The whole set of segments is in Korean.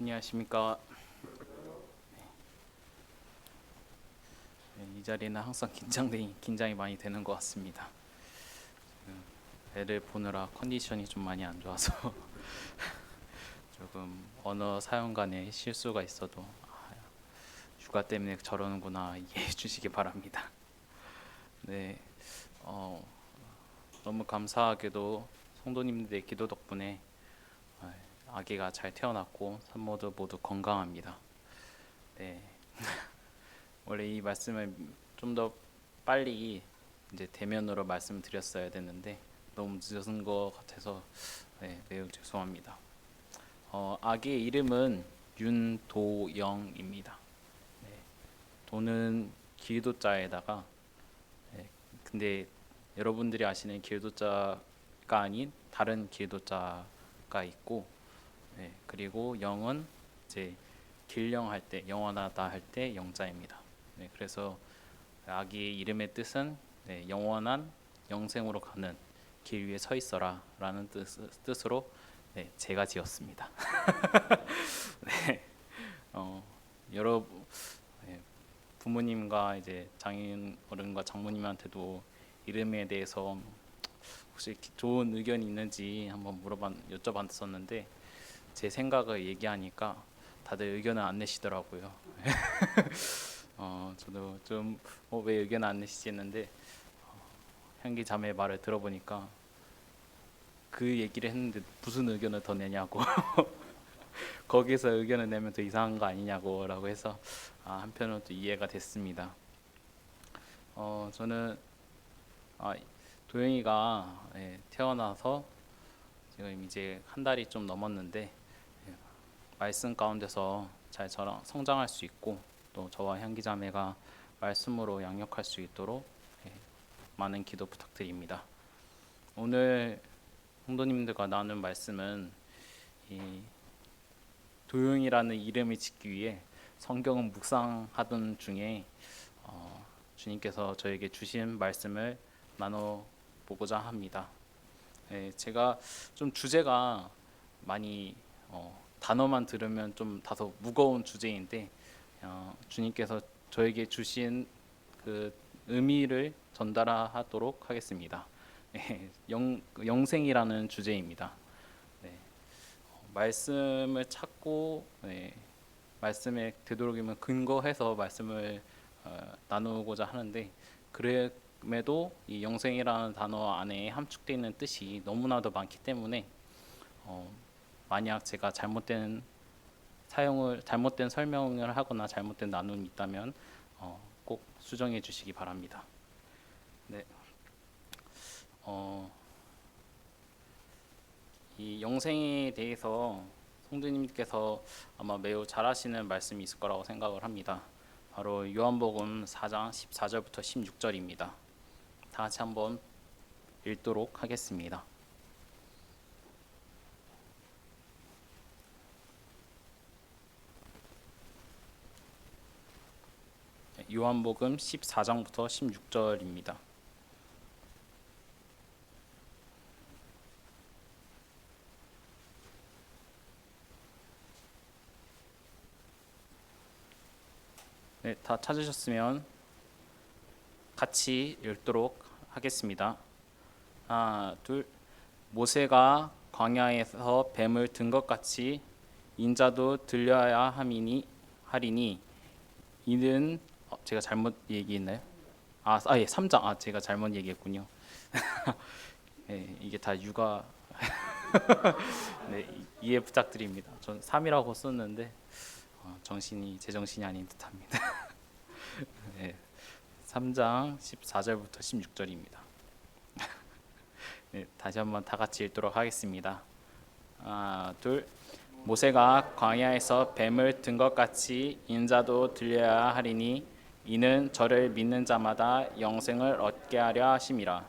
안녕하십니까. 이 자리는 항상 긴장이 많이 되는 것 같습니다. 애를 보느라 컨디션이 좀 많이 안 좋아서 조금 언어 사용 간에 실수가 있어도 휴가 때문에 저러는구나 이해해 주시기 바랍니다. 네, 어, 너무 감사하게도 성도님들의 기도 덕분에 아기가 잘 태어났고 산모도 모두 건강합니다. 네, 원래 이 말씀을 좀 더 빨리 이제 대면으로 말씀드렸어야 됐는데 너무 늦은 것 같아서 매우 죄송합니다. 아기의 이름은 윤도영입니다. 네, 도는 길도자에다가 근데 여러분들이 아시는 길도자가 아닌 다른 길도자가 있고 그리고 영은 이제 길령할 때 영원하다 할 때 영자입니다. 그래서 아기의 이름의 뜻은 영원한 영생으로 가는 길 위에 서 있어라라는 뜻으로 제가 지었습니다. 어, 여러 부모님과 이제 장인 어른과 장모님한테도 이름에 대해서 혹시 좋은 의견이 있는지 한번 여쭤봤었는데 제 생각을 얘기하니까 다들 의견을 안 내시더라고요. 저도 좀 왜 의견을 안 내시지 했는데 향기 자매의 말을 들어보니까 그 얘기를 했는데 무슨 의견을 더 내냐고 거기서 의견을 내면 더 이상한 거 아니냐고 라고 해서 한편으로 또 이해가 됐습니다. 저는 도영이가 태어나서 지금 이제 한 달이 좀 넘었는데 말씀 가운데서 잘 저랑 성장할 수 있고 또 저와 향기 자매가 말씀으로 양육할 수 있도록 많은 기도 부탁드립니다. 오늘 성도님들과 나눈 말씀은 이 도용이라는 이름을 짓기 위해 성경을 묵상하던 중에 주님께서 저에게 주신 말씀을 나눠 보고자 합니다. 제가 좀 주제가 많이 단어만 들으면 좀 다소 무거운 주제인데 주님께서 저에게 주신 그 의미를 전달하도록 하겠습니다. 영생이라는 주제입니다. 네, 말씀을 찾고 말씀에 되도록이면 근거해서 말씀을 나누고자 하는데 그럼에도 이 영생이라는 단어 안에 함축되어 있는 뜻이 너무나도 많기 때문에 만약 제가 잘못된 설명을 하거나 잘못된 나눔이 있다면 꼭 수정해 주시기 바랍니다. 네, 이 영생에 대해서 성도님께서 아마 매우 잘 아시는 말씀이 있을 거라고 생각을 합니다. 바로 요한복음 4장 14절부터 16절입니다. 다 같이 한번 읽도록 하겠습니다. 요한복음 14장부터 16절입니다. 네, 다 찾으셨으면 같이 읽도록 하겠습니다. 하나, 둘. 모세가 광야에서 뱀을 든 것 같이 인자도 들려야 하리니 이는 제가 잘못 얘기했나요? 예, 3장. 제가 잘못 얘기했군요. 네, 이게 다 육아 네, 이해 부탁드립니다. 전 3이라고 썼는데 제정신이 아닌 듯합니다. 네, 3장 14절부터 16절입니다. 네, 다시 한번 다 같이 읽도록 하겠습니다. 하나, 둘. 모세가 광야에서 뱀을 든 것 같이 인자도 들려야 하리니 이는 저를 믿는 자마다 영생을 얻게 하려 하심이라.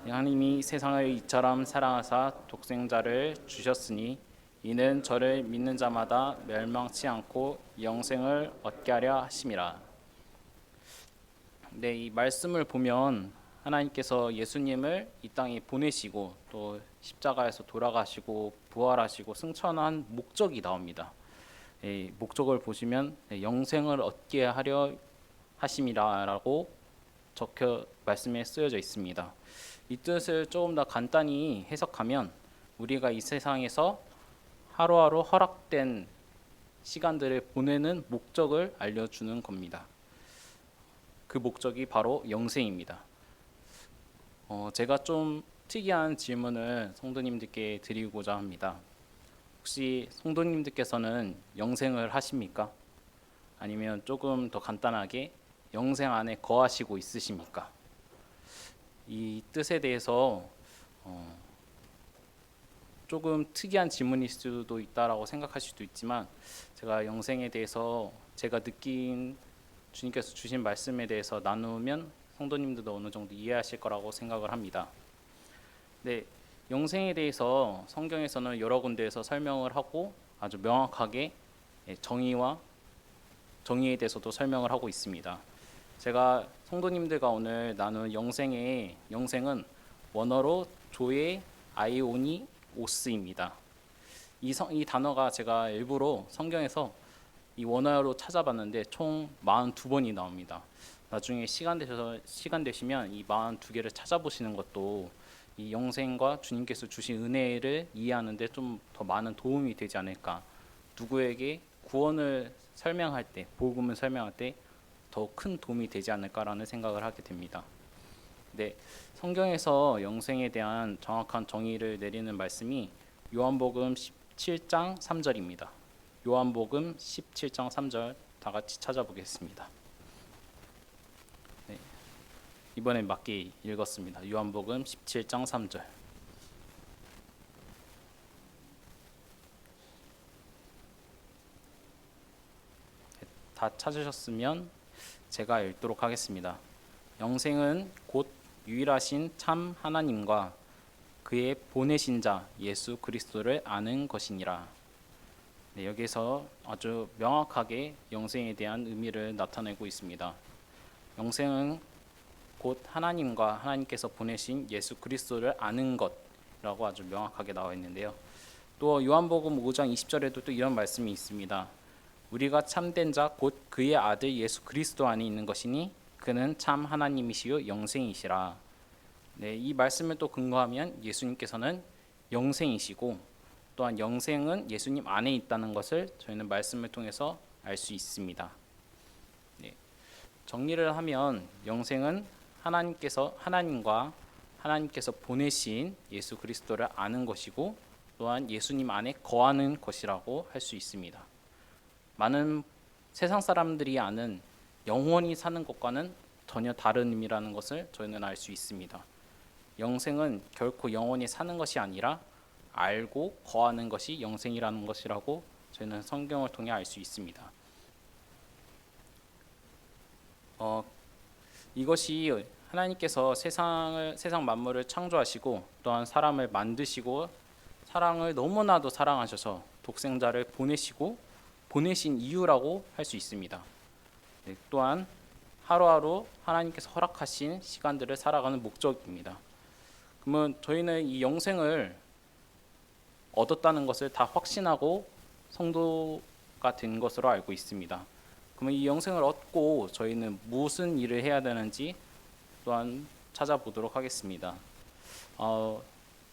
하나님이 세상을 이처럼 사랑하사 독생자를 주셨으니 이는 저를 믿는 자마다 멸망치 않고 영생을 얻게 하려 하심이라. 네, 이 말씀을 보면 하나님께서 예수님을 이 땅에 보내시고 또 십자가에서 돌아가시고 부활하시고 승천한 목적이 나옵니다. 목적을 보시면 영생을 얻게 하려 하심이라고 적혀 말씀에 쓰여져 있습니다. 이 뜻을 조금 더 간단히 해석하면 우리가 이 세상에서 하루하루 허락된 시간들을 보내는 목적을 알려주는 겁니다. 그 목적이 바로 영생입니다. 제가 좀 특이한 질문을 성도님들께 드리고자 합니다. 혹시 성도님들께서는 영생을 하십니까? 아니면 조금 더 간단하게 영생 안에 거하시고 있으십니까? 이 뜻에 대해서 조금 특이한 질문일 수도 있다라고 생각하실 수도 있지만, 제가 영생에 대해서 제가 느낀 주님께서 주신 말씀에 대해서 나누면 성도님들도 어느 정도 이해하실 거라고 생각을 합니다. 네, 영생에 대해서 성경에서는 여러 군데에서 설명을 하고 아주 명확하게 정의에 대해서도 설명을 하고 있습니다. 제가 성도님들과 오늘 나눈 영생은 원어로 조에 아이오니 오스입니다. 이 단어가 제가 일부러 성경에서 이 원어로 찾아봤는데 총 42번이 나옵니다. 나중에 시간 되시면 이 42개를 찾아보시는 것도 이 영생과 주님께서 주신 은혜를 이해하는 데 좀 더 많은 도움이 되지 않을까. 누구에게 구원을 설명할 때, 복음을 설명할 때 더 큰 도움이 되지 않을까라는 생각을 하게 됩니다. 네, 성경에서 영생에 대한 정확한 정의를 내리는 말씀이 요한복음 17장 3절입니다. 요한복음 17장 3절 다 같이 찾아보겠습니다. 네, 이번엔 맞게 읽었습니다. 요한복음 17장 3절. 다 찾으셨으면 제가 읽도록 하겠습니다. 영생은 곧 유일하신 참 하나님과 그의 보내신 자 예수 그리스도를 아는 것이니라. 네, 여기서 아주 명확하게 영생에 대한 의미를 나타내고 있습니다. 영생은 곧 하나님과 하나님께서 보내신 예수 그리스도를 아는 것이라고 아주 명확하게 나와 있는데요. 또 요한복음 5장 20절에도 또 이런 말씀이 있습니다. 우리가 참된 자 곧 그의 아들 예수 그리스도 안에 있는 것이니 그는 참 하나님이시요 영생이시라. 네, 이 말씀을 또 근거하면 예수님께서는 영생이시고 또한 영생은 예수님 안에 있다는 것을 저희는 말씀을 통해서 알 수 있습니다. 네, 정리를 하면 영생은 하나님과 하나님께서 보내신 예수 그리스도를 아는 것이고 또한 예수님 안에 거하는 것이라고 할 수 있습니다. 많은 세상 사람들이 아는 영원히 사는 것과는 전혀 다른 의미라는 것을 저희는 알 수 있습니다. 영생은 결코 영원히 사는 것이 아니라 알고 거하는 것이 영생이라는 것이라고 저희는 성경을 통해 알 수 있습니다. 이것이 하나님께서 세상 만물을 창조하시고 또한 사람을 만드시고 사랑을 너무나도 사랑하셔서 독생자를 보내신 이유라고 할 수 있습니다. 네, 또한 하루하루 하나님께서 허락하신 시간들을 살아가는 목적입니다. 그러면 저희는 이 영생을 얻었다는 것을 다 확신하고 성도가 된 것으로 알고 있습니다. 그러면 이 영생을 얻고 저희는 무슨 일을 해야 되는지 또한 찾아보도록 하겠습니다.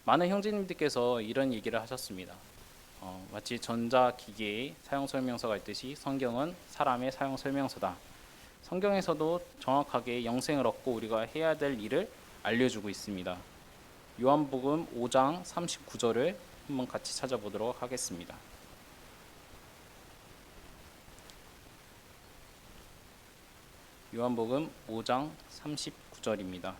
많은 형제님들께서 이런 얘기를 하셨습니다. 마치 전자기계의 사용설명서가 있듯이 성경은 사람의 사용설명서다. 성경에서도 정확하게 영생을 얻고 우리가 해야 될 일을 알려주고 있습니다. 요한복음 5장 39절을 한번 같이 찾아보도록 하겠습니다. 요한복음 5장 39절입니다.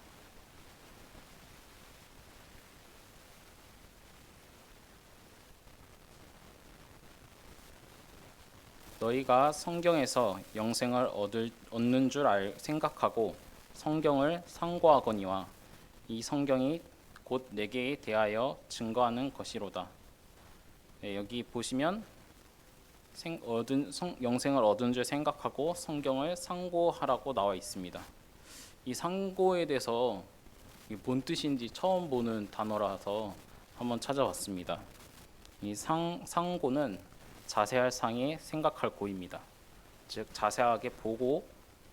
너희가 성경에서 영생을 얻는 줄 생각하고 성경을 상고하거니와 이 성경이 곧 내게 대하여 증거하는 것이로다. 네, 여기 보시면 영생을 얻은 줄 생각하고 성경을 상고하라고 나와 있습니다. 이 상고에 대해서 뭔 뜻인지 처음 보는 단어라서 한번 찾아봤습니다. 이 상고는 자세할 상에 생각할 고입니다. 즉 자세하게 보고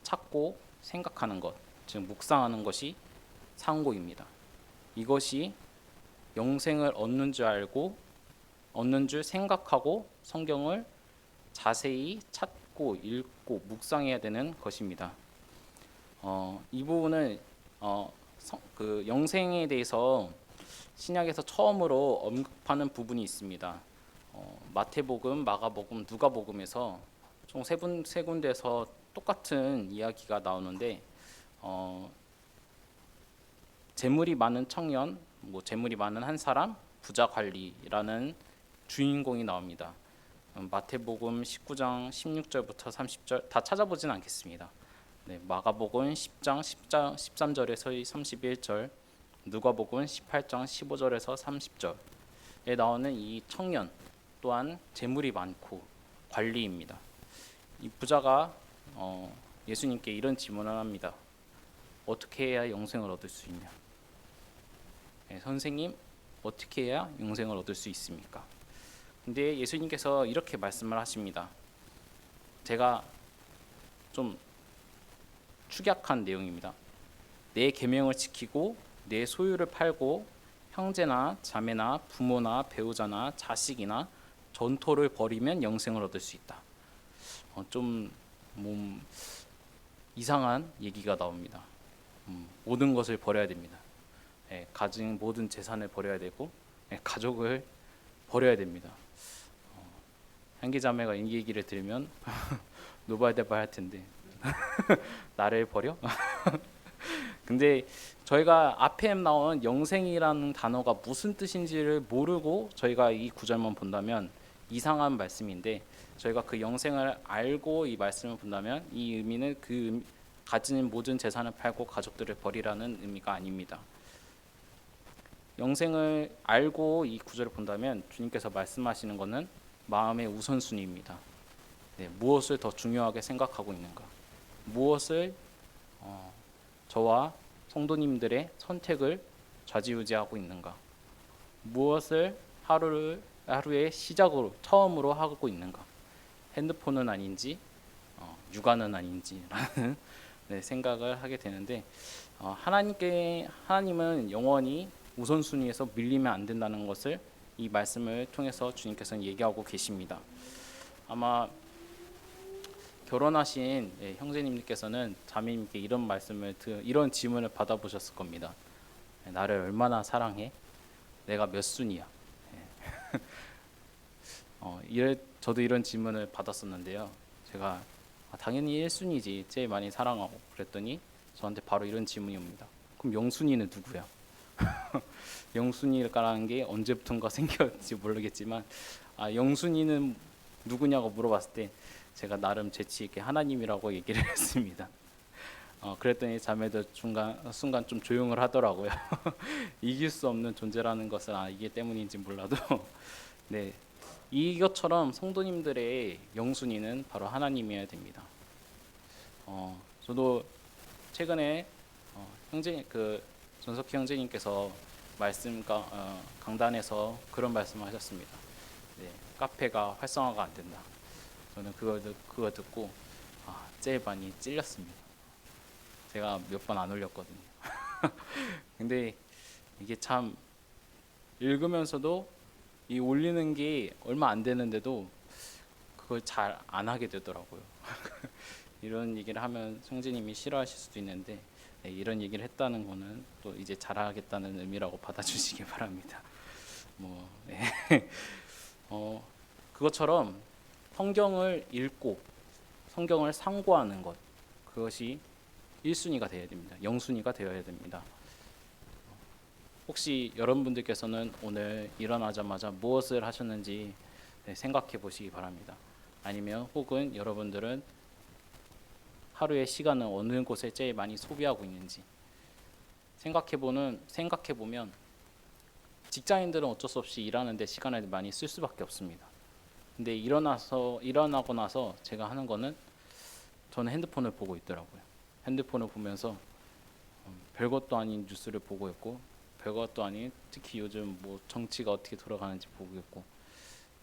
찾고 생각하는 것, 즉 묵상하는 것이 상고입니다. 이것이 영생을 얻는 줄 알고 얻는 줄 생각하고 성경을 자세히 찾고 읽고 묵상해야 되는 것입니다. 이 부분은 그 영생에 대해서 신약에서 처음으로 언급하는 부분이 있습니다. 마태복음, 마가복음, 누가복음에서 총 세 군데에서 똑같은 이야기가 나오는데 재물이 많은 청년, 재물이 많은 한 사람, 부자 관리라는 주인공이 나옵니다. 마태복음 19장 16절부터 30절 다 찾아보진 않겠습니다. 네, 마가복음 10장 13절에서 31절, 누가복음 18장 15절에서 30절에 나오는 이 청년 또한 재물이 많고 관리입니다. 이 부자가 예수님께 이런 질문을 합니다. 어떻게 해야 영생을 얻을 수 있냐? 네, 선생님, 어떻게 해야 영생을 얻을 수 있습니까? 근데 예수님께서 이렇게 말씀을 하십니다. 제가 좀 축약한 내용입니다. 내 계명을 지키고 내 소유를 팔고 형제나 자매나 부모나 배우자나 자식이나 전토를 벌이면 영생을 얻을 수 있다. 좀 이상한 얘기가 나옵니다. 모든 것을 버려야 됩니다. 가진 모든 재산을 버려야 되고 가족을 버려야 됩니다. 형제자매가 이 얘기를 들으면 노발대발 할 텐데 나를 버려? 근데 저희가 앞에 나온 영생이라는 단어가 무슨 뜻인지를 모르고 저희가 이 구절만 본다면 이상한 말씀인데, 저희가 그 영생을 알고 이 말씀을 본다면 이 의미는 가진 모든 재산을 팔고 가족들을 버리라는 의미가 아닙니다. 영생을 알고 이 구절을 본다면 주님께서 말씀하시는 것은 마음의 우선순위입니다. 네, 무엇을 더 중요하게 생각하고 있는가? 무엇을 저와 성도님들의 선택을 좌지우지하고 있는가? 무엇을 하루의 시작으로 처음으로 하고 있는가? 핸드폰은 아닌지 육아는 아닌지라는 네, 생각을 하게 되는데, 하나님은 영원히 우선순위에서 밀리면 안 된다는 것을 이 말씀을 통해서 주님께서는 얘기하고 계십니다. 아마 결혼하신 형제님께서는 자매님께 이런 질문을 받아보셨을 겁니다. 나를 얼마나 사랑해? 내가 몇 순이야? 저도 이런 질문을 받았었는데요. 제가 당연히 1순위지, 제일 많이 사랑하고 그랬더니 저한테 바로 이런 질문이 옵니다. 그럼 영순위는 누구야? 영순위라는 게 언제부턴가 생겼지 모르겠지만 영순위는 누구냐고 물어봤을 때 제가 나름 재치 있게 하나님이라고 얘기를 했습니다. 그랬더니 자매도 순간 좀 조용을 하더라고요. 이길 수 없는 존재라는 것을 이게 때문인지 몰라도 네, 이것처럼 성도님들의 영순위는 바로 하나님이어야 됩니다. 저도 최근에 전석희 형제님께서 강단에서 그런 말씀을 하셨습니다. 네, 카페가 활성화가 안 된다. 저는 그거 듣고 제일 많이 찔렸습니다. 제가 몇 번 안 올렸거든요. 근데 이게 참 읽으면서도 이 올리는 게 얼마 안 되는데도 그걸 잘 안 하게 되더라고요. 이런 얘기를 하면 성진님이 싫어하실 수도 있는데 이런 얘기를 했다는 거는 또 이제 잘하겠다는 의미라고 받아주시기 바랍니다. 그것처럼 성경을 읽고 성경을 상고하는 것, 그것이 1순위가 되어야 됩니다. 영순위가 되어야 됩니다. 혹시 여러분들께서는 오늘 일어나자마자 무엇을 하셨는지 생각해 보시기 바랍니다. 아니면 혹은 여러분들은 하루의 시간을 어느 곳에 제일 많이 소비하고 있는지 생각해 보면 직장인들은 어쩔 수 없이 일하는데 시간을 많이 쓸 수밖에 없습니다. 근데 일어나고 나서 제가 하는 거는 저는 핸드폰을 보고 있더라고요. 핸드폰을 보면서 별것도 아닌 뉴스를 보고 있고, 별것도 아닌 특히 요즘 정치가 어떻게 돌아가는지 보고 있고,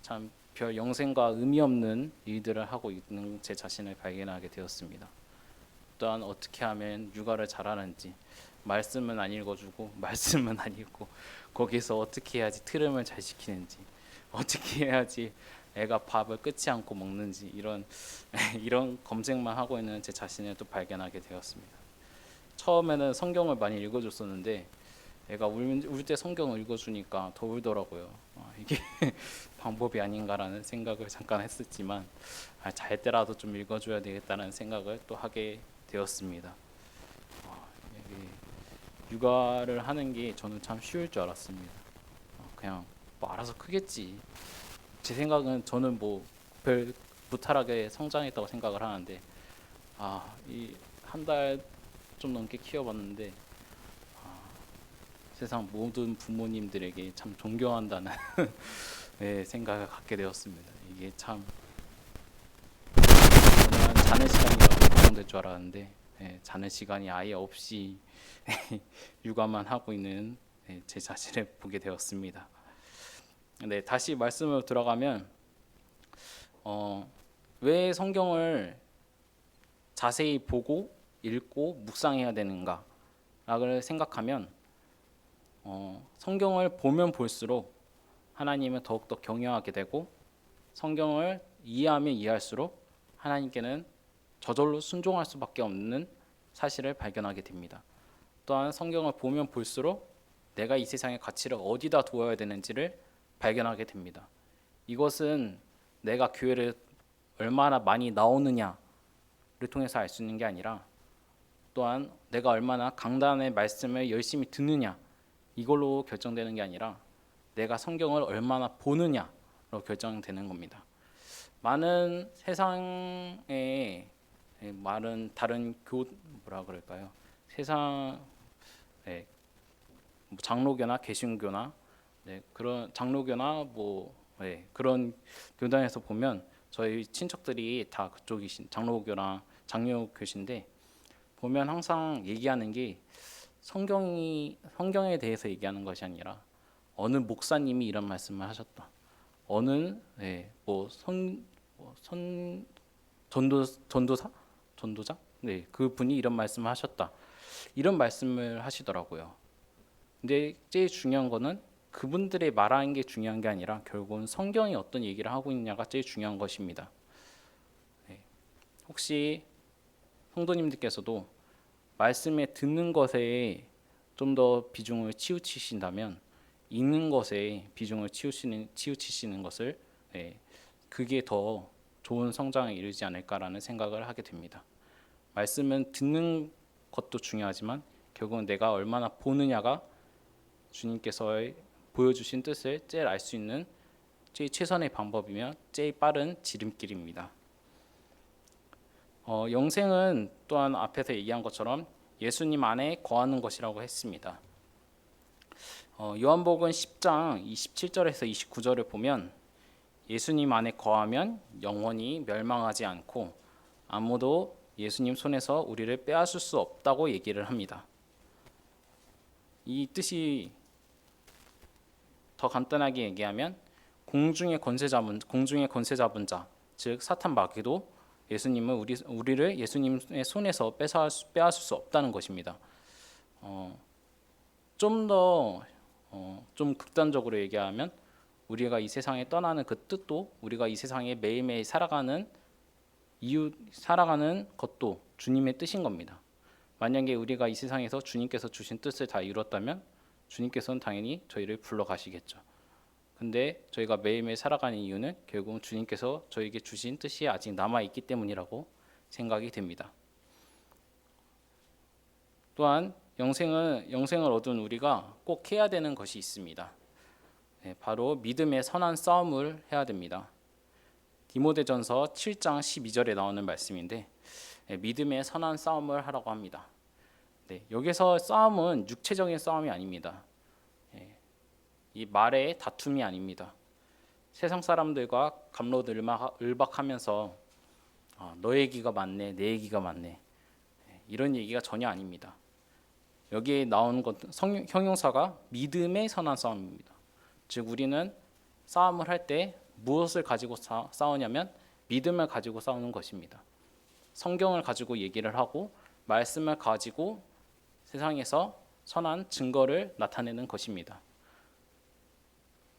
참 별 영생과 의미 없는 일들을 하고 있는 제 자신을 발견하게 되었습니다. 또한 어떻게 하면 육아를 잘하는지, 말씀은 안 읽어주고 말씀은 안 읽고 거기서 어떻게 해야지 트름을 잘 지키는지, 어떻게 해야지 애가 밥을 끊지 않고 먹는지, 이런 이런 검색만 하고 있는 제 자신을 또 발견하게 되었습니다. 처음에는 성경을 많이 읽어줬었는데 애가 울 때 성경을 읽어주니까 더 울더라고요. 이게 방법이 아닌가라는 생각을 잠깐 했었지만, 잘 때라도 좀 읽어줘야 되겠다는 생각을 또 하게 되었습니다. 이게 육아를 하는 게 저는 참 쉬울 줄 알았습니다. 그냥 뭐 알아서 크겠지. 제 생각은 저는 뭐 별 무탈하게 성장했다고 생각을 하는데, 이 한 달 좀 넘게 키워봤는데 세상 모든 부모님들에게 참 존경한다는 네, 생각을 갖게 되었습니다. 이게 참 저는 자는 시간이라고 걱정될 줄 알았는데, 자는 시간이 아예 없이 육아만 하고 있는 제 자신을 보게 되었습니다. 네, 다시 말씀으로 들어가면 왜 성경을 자세히 보고 읽고 묵상해야 되는가를 생각하면, 성경을 보면 볼수록 하나님을 더욱더 경외하게 되고, 성경을 이해하면 이해할수록 하나님께는 저절로 순종할 수밖에 없는 사실을 발견하게 됩니다. 또한 성경을 보면 볼수록 내가 이 세상의 가치를 어디다 두어야 되는지를 발견하게 됩니다. 이것은 내가 교회를 얼마나 많이 나오느냐를 통해서 알 수 있는 게 아니라, 또한 내가 얼마나 강단의 말씀을 열심히 듣느냐, 이걸로 결정되는 게 아니라 내가 성경을 얼마나 보느냐로 결정되는 겁니다. 많은 세상에 많은 다른 뭐라 그럴까요? 세상 장로교나 개신교나 그런 장로교나 그런 교단에서 보면 저희 친척들이 다 그쪽이신 장로교나 장로교신데, 보면 항상 얘기하는 게 성경에 대해서 얘기하는 것이 아니라 어느 목사님이 이런 말씀을 하셨다, 어느 전도자 그분이 이런 말씀을 하셨다, 이런 말씀을 하시더라고요. 근데 제일 중요한 거는 그분들의 말하는 게 중요한 게 아니라 결국은 성경이 어떤 얘기를 하고 있냐가 제일 중요한 것입니다. 혹시 성도님들께서도 말씀에 듣는 것에 좀 더 비중을 치우치신다면, 읽는 것에 비중을 치우치시는 것을 그게 더 좋은 성장에 이르지 않을까라는 생각을 하게 됩니다. 말씀은 듣는 것도 중요하지만 결국은 내가 얼마나 보느냐가 주님께서 보여주신 뜻을 제일 알 수 있는 제일 최선의 방법이며 제일 빠른 지름길입니다. 영생은 또한 앞에서 얘기한 것처럼 예수님 안에 거하는 것이라고 했습니다. 요한복음 10장 27절에서 29절을 보면, 예수님 안에 거하면 영원히 멸망하지 않고 아무도 예수님 손에서 우리를 빼앗을 수 없다고 얘기를 합니다. 이 뜻이 더 간단하게 얘기하면, 공중의 권세 잡은 자, 즉 사탄 마귀도 예수님은 우리를 예수님의 손에서 빼앗을 수 없다는 것입니다. 좀 극단적으로 얘기하면, 우리가 이 세상에 떠나는 그 뜻도, 우리가 이 세상에 매일매일 살아가는 것도 주님의 뜻인 겁니다. 만약에 우리가 이 세상에서 주님께서 주신 뜻을 다 이뤘다면 주님께서는 당연히 저희를 불러가시겠죠. 근데 저희가 매일매일 살아가는 이유는 결국은 주님께서 저에게 주신 뜻이 아직 남아있기 때문이라고 생각이 됩니다. 또한 영생을 얻은 우리가 꼭 해야 되는 것이 있습니다. 바로 믿음의 선한 싸움을 해야 됩니다. 디모데전서 7장 12절에 나오는 말씀인데, 믿음의 선한 싸움을 하라고 합니다. 여기서 싸움은 육체적인 싸움이 아닙니다. 이 말의 다툼이 아닙니다. 세상 사람들과 감로을박하면서 너 얘기가 맞네, 내 얘기가 맞네, 이런 얘기가 전혀 아닙니다. 여기에 나오는 것 형용사가 믿음의 선한 싸움입니다. 즉 우리는 싸움을 할 때 무엇을 가지고 싸우냐면 믿음을 가지고 싸우는 것입니다. 성경을 가지고 얘기를 하고 말씀을 가지고 세상에서 선한 증거를 나타내는 것입니다.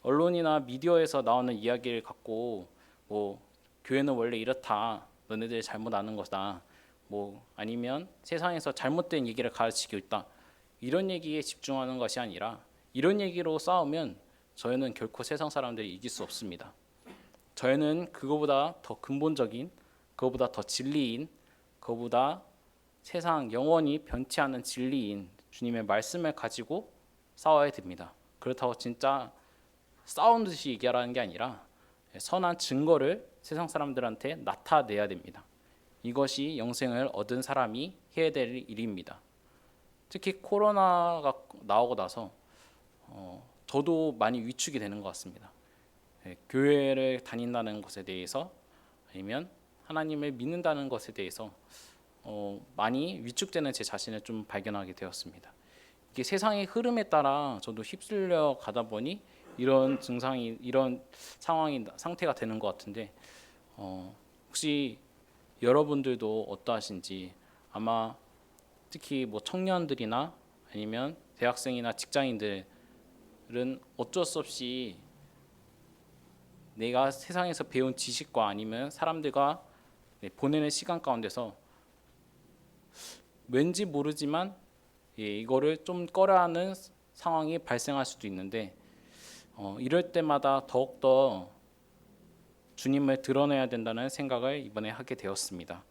언론이나 미디어에서 나오는 이야기를 갖고 뭐 교회는 원래 이렇다, 너네들 잘못 아는 거다, 뭐 아니면 세상에서 잘못된 얘기를 가르치고 있다, 이런 얘기에 집중하는 것이 아니라 이런 얘기로 싸우면 저희는 결코 세상 사람들이 이길 수 없습니다. 저희는 그거보다 더 근본적인, 그거보다 더 진리인, 그거보다 세상 영원히 변치 않는 진리인 주님의 말씀을 가지고 싸워야 됩니다. 그렇다고 진짜 싸우는 듯이 얘기하라는 게 아니라 선한 증거를 세상 사람들한테 나타내야 됩니다. 이것이 영생을 얻은 사람이 해야 될 일입니다. 특히 코로나가 나오고 나서 저도 많이 위축이 되는 것 같습니다. 교회를 다닌다는 것에 대해서 아니면 하나님을 믿는다는 것에 대해서 많이 위축되는 제 자신을 좀 발견하게 되었습니다. 이게 세상의 흐름에 따라 저도 휩쓸려 가다 보니 이런 증상이, 이런 상태가 되는 것 같은데, 혹시 여러분들도 어떠하신지, 아마 특히 뭐 청년들이나 아니면 대학생이나 직장인들은 어쩔 수 없이 내가 세상에서 배운 지식과 아니면 사람들과 보내는 시간 가운데서 왠지 모르지만 이거를 좀 꺼려하는 상황이 발생할 수도 있는데, 이럴 때마다 더욱더 주님을 드러내야 된다는 생각을 이번에 하게 되었습니다.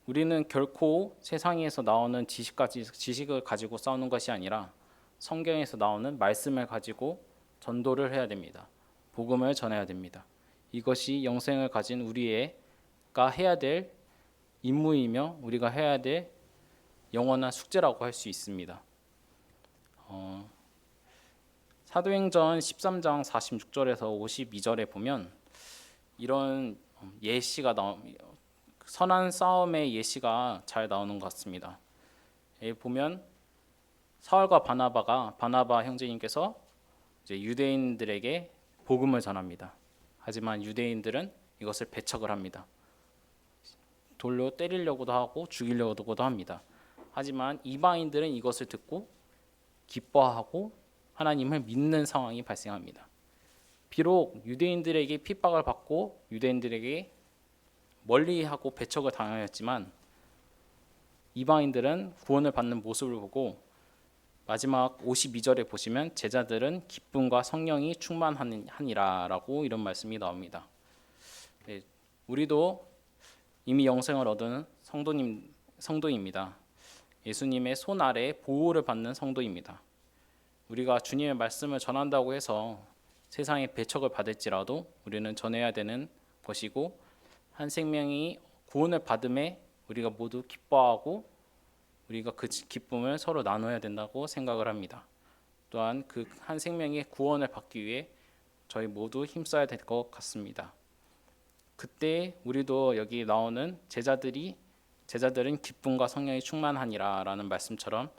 우리는 결코 세상에서 나오는 지식을 가지고 싸우는 것이 아니라 성경에서 나오는 말씀을 가지고 전도를 해야 됩니다. 복음을 전해야 됩니다. 이것이 영생을 가진 우리가 해야 될 임무이며 우리가 해야 될 영원한 숙제라고 할 수 있습니다. 사도행전 13장 46절에서 52절에 보면 이런 예시가 선한 싸움의 예시가 잘 나오는 것 같습니다. 여기 보면 사울과 바나바 형제님께서 이제 유대인들에게 복음을 전합니다. 하지만 유대인들은 이것을 배척을 합니다. 돌로 때리려고도 하고 죽이려고도 합니다. 하지만 이방인들은 이것을 듣고 기뻐하고 하나님을 믿는 상황이 발생합니다. 비록 유대인들에게 핍박을 받고 유대인들에게 멀리하고 배척을 당하였지만 이방인들은 구원을 받는 모습을 보고 마지막 52절에 보시면 제자들은 기쁨과 성령이 충만하니라라고 이런 말씀이 나옵니다. 우리도 이미 영생을 얻은 성도입니다. 예수님의 손 아래 보호를 받는 성도입니다. 우리가 주님의 말씀을 전한다고 해서 세상에 배척을 받을지라도 우리는 전해야 되는 것이고, 한 생명이 구원을 받음에 우리가 모두 기뻐하고 우리가 그 기쁨을 서로 나눠야 된다고 생각을 합니다. 또한 그 한 생명의 구원을 받기 위해 저희 모두 힘써야 될 것 같습니다. 그때 우리도 여기 나오는 제자들은 기쁨과 성령이 충만하니라 라는 말씀처럼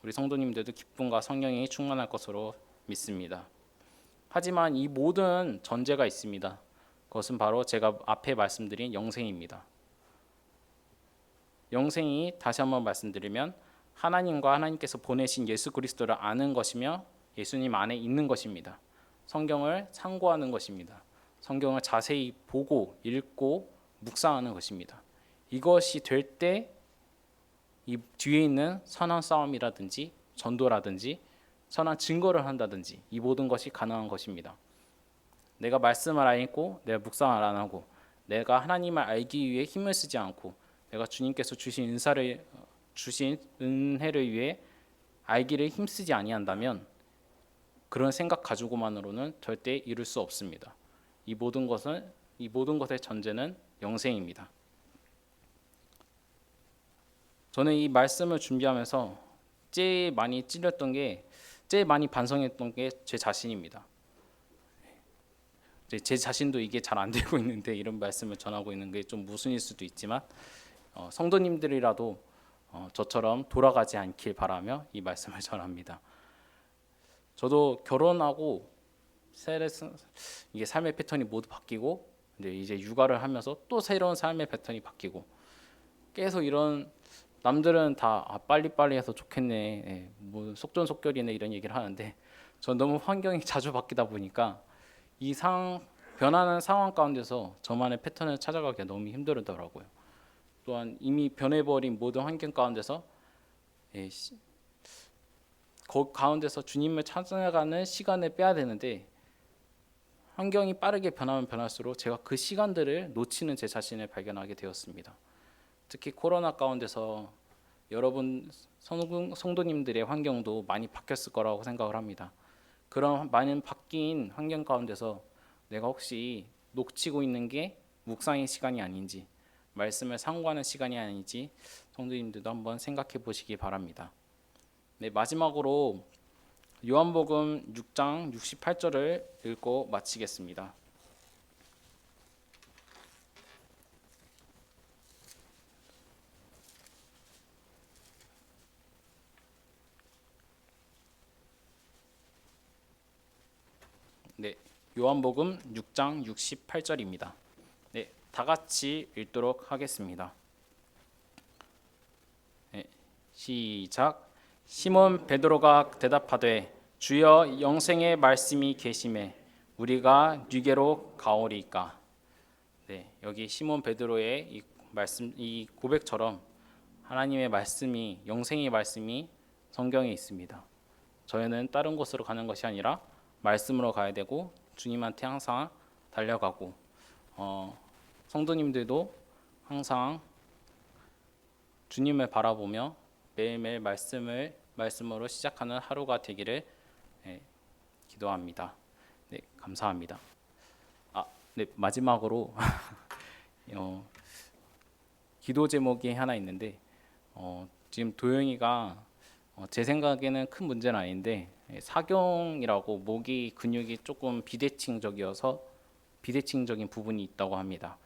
우리 성도님들도 기쁨과 성령이 충만할 것으로 믿습니다. 하지만 이 모든 전제가 있습니다. 그것은 바로 제가 앞에 말씀드린 영생입니다. 영생이 다시 한번 말씀드리면 하나님과 하나님께서 보내신 예수 그리스도를 아는 것이며 예수님 안에 있는 것입니다. 성경을 참고하는 것입니다. 성경을 자세히 보고 읽고 묵상하는 것입니다. 이것이 될 때 이 뒤에 있는 선한 싸움이라든지 전도라든지 선한 증거를 한다든지 이 모든 것이 가능한 것입니다. 내가 말씀을 안 읽고 내가 묵상을 안 하고 내가 하나님을 알기 위해 힘을 쓰지 않고 내가 주님께서 주신 은혜를 위해 알기를 힘쓰지 아니한다면 그런 생각 가지고만으로는 절대 이룰 수 없습니다. 이 모든 것의 전제는 영생입니다. 저는 이 말씀을 준비하면서 제일 많이 반성했던 게 제 자신입니다. 제 자신도 이게 잘 안 되고 있는데 이런 말씀을 전하고 있는 게 좀 모순일 수도 있지만 성도님들이라도 저처럼 돌아가지 않길 바라며 이 말씀을 전합니다. 저도 결혼하고 이게 삶의 패턴이 모두 바뀌고 이제 육아를 하면서 또 새로운 삶의 패턴이 바뀌고 계속 이런 남들은 다 빨리빨리 해서 좋겠네, 뭐 속전속결이네 이런 얘기를 하는데 전 너무 환경이 자주 바뀌다 보니까 이 변하는 상황 가운데서 저만의 패턴을 찾아가기가 너무 힘들더라고요. 또한 이미 변해버린 모든 환경 가운데서 그 가운데서 주님을 찾아가는 시간을 빼야 되는데 환경이 빠르게 변하면 변할수록 제가 그 시간들을 놓치는 제 자신을 발견하게 되었습니다. 특히 코로나 가운데서 여러분 성도님들의 환경도 많이 바뀌었을 거라고 생각을 합니다. 그런 많은 바뀐 환경 가운데서 내가 혹시 놓치고 있는 게 묵상의 시간이 아닌지, 말씀을 상고하는 시간이 아닌지 성도님들도 한번 생각해 보시기 바랍니다. 네, 마지막으로 요한복음 6장 68절을 읽고 마치겠습니다. 네, 요한복음 6장 68절입니다. 네, 다 같이 읽도록 하겠습니다. 네, 시작. 시몬 베드로가 대답하되 주여 영생의 말씀이 계심에 우리가 네게로 가오리이까. 네, 여기 시몬 베드로의 이 말씀, 이 고백처럼 하나님의 말씀이, 영생의 말씀이 성경에 있습니다. 저희는 다른 곳으로 가는 것이 아니라 말씀으로 가야 되고 주님한테 항상 달려가고 성도님들도 항상 주님을 바라보며 매일매일 말씀으로 시작하는 하루가 되기를 기도합니다. 네, 감사합니다. 네, 마지막으로 기도 제목이 하나 있는데 지금 도영이가 제 생각에는 큰 문제는 아닌데 사경이라고 목이 근육이 조금 비대칭적인 부분이 있다고 합니다.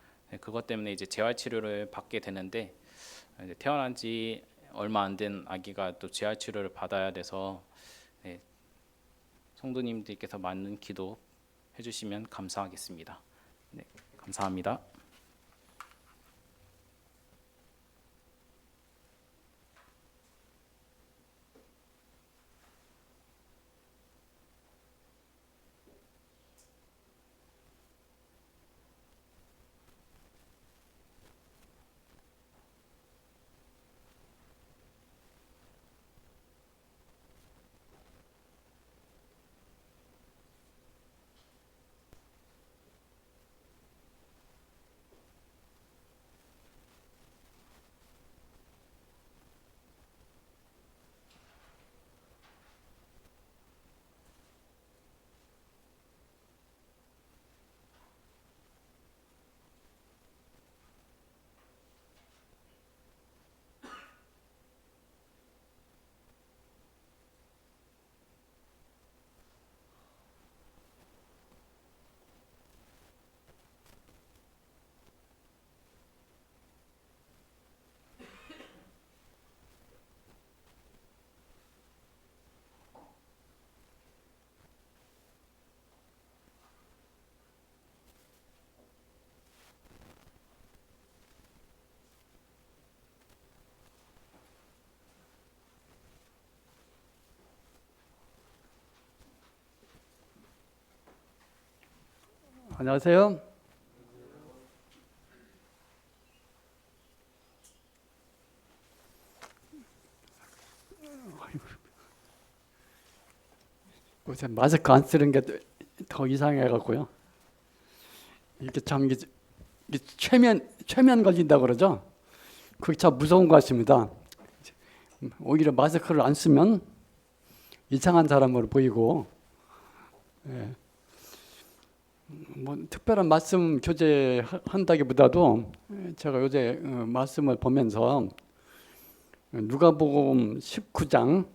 그것 때문에 이제 재활 치료를 받게 되는데 이제 태어난 지 얼마 안 된 아기가 또 재활 치료를 받아야 돼서 성도님들께서 많은 기도 해주시면 감사하겠습니다. 네, 감사합니다. 안녕하세요. 요새 마스크 안 쓰는 게 더 이상해갖고요. 이렇게 참 이게 최면 걸린다고 그러죠. 그게 참 무서운 것 같습니다. 오히려 마스크를 안 쓰면 이상한 사람으로 보이고, 예. 뭐 특별한 말씀 교제한다기보다도 제가 요새 말씀을 보면서 누가복음 19장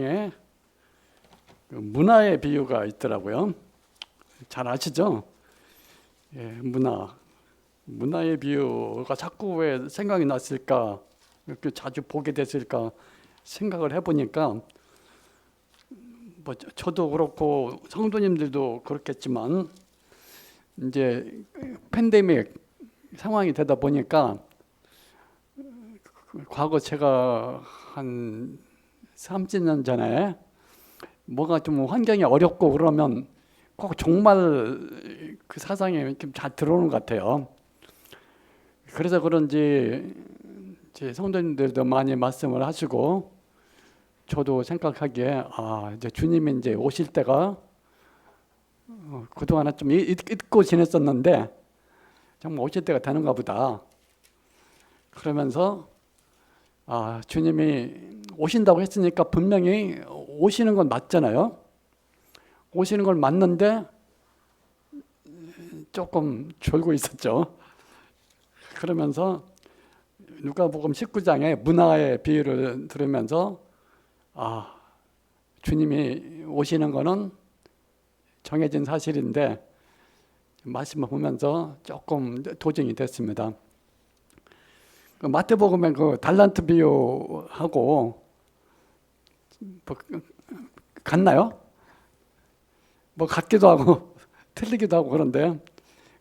에 문화의 비유가 있더라고요. 잘 아시죠? 예, 문화의 비유가 자꾸 왜 생각이 났을까? 이렇게 자주 보게 됐을까? 생각을 해보니까 뭐 저도 그렇고 성도님들도 그렇겠지만 이제 팬데믹 상황이 되다 보니까 과거 제가 한 30년 전에 뭐가 좀 환경이 어렵고 그러면 꼭 종말 그 사상이 좀 잘 들어오는 것 같아요. 그래서 그런지 제 성도님들도 많이 말씀을 하시고 저도 생각하기에 이제 주님이 이제 오실 때가 그동안은 좀 잊고 지냈었는데 정말 오실 때가 되는가 보다. 그러면서 주님이 오신다고 했으니까 분명히 오시는 건 맞잖아요. 오시는 걸 맞는데 조금 졸고 있었죠. 그러면서 누가복음 19장에 문화의 비유를 들으면서 주님이 오시는 거는 정해진 사실인데 말씀을 보면서 조금 도전이 됐습니다. 그 마태복음의 그 달란트 비유하고 뭐 같나요? 뭐 같기도 하고 틀리기도 하고 그런데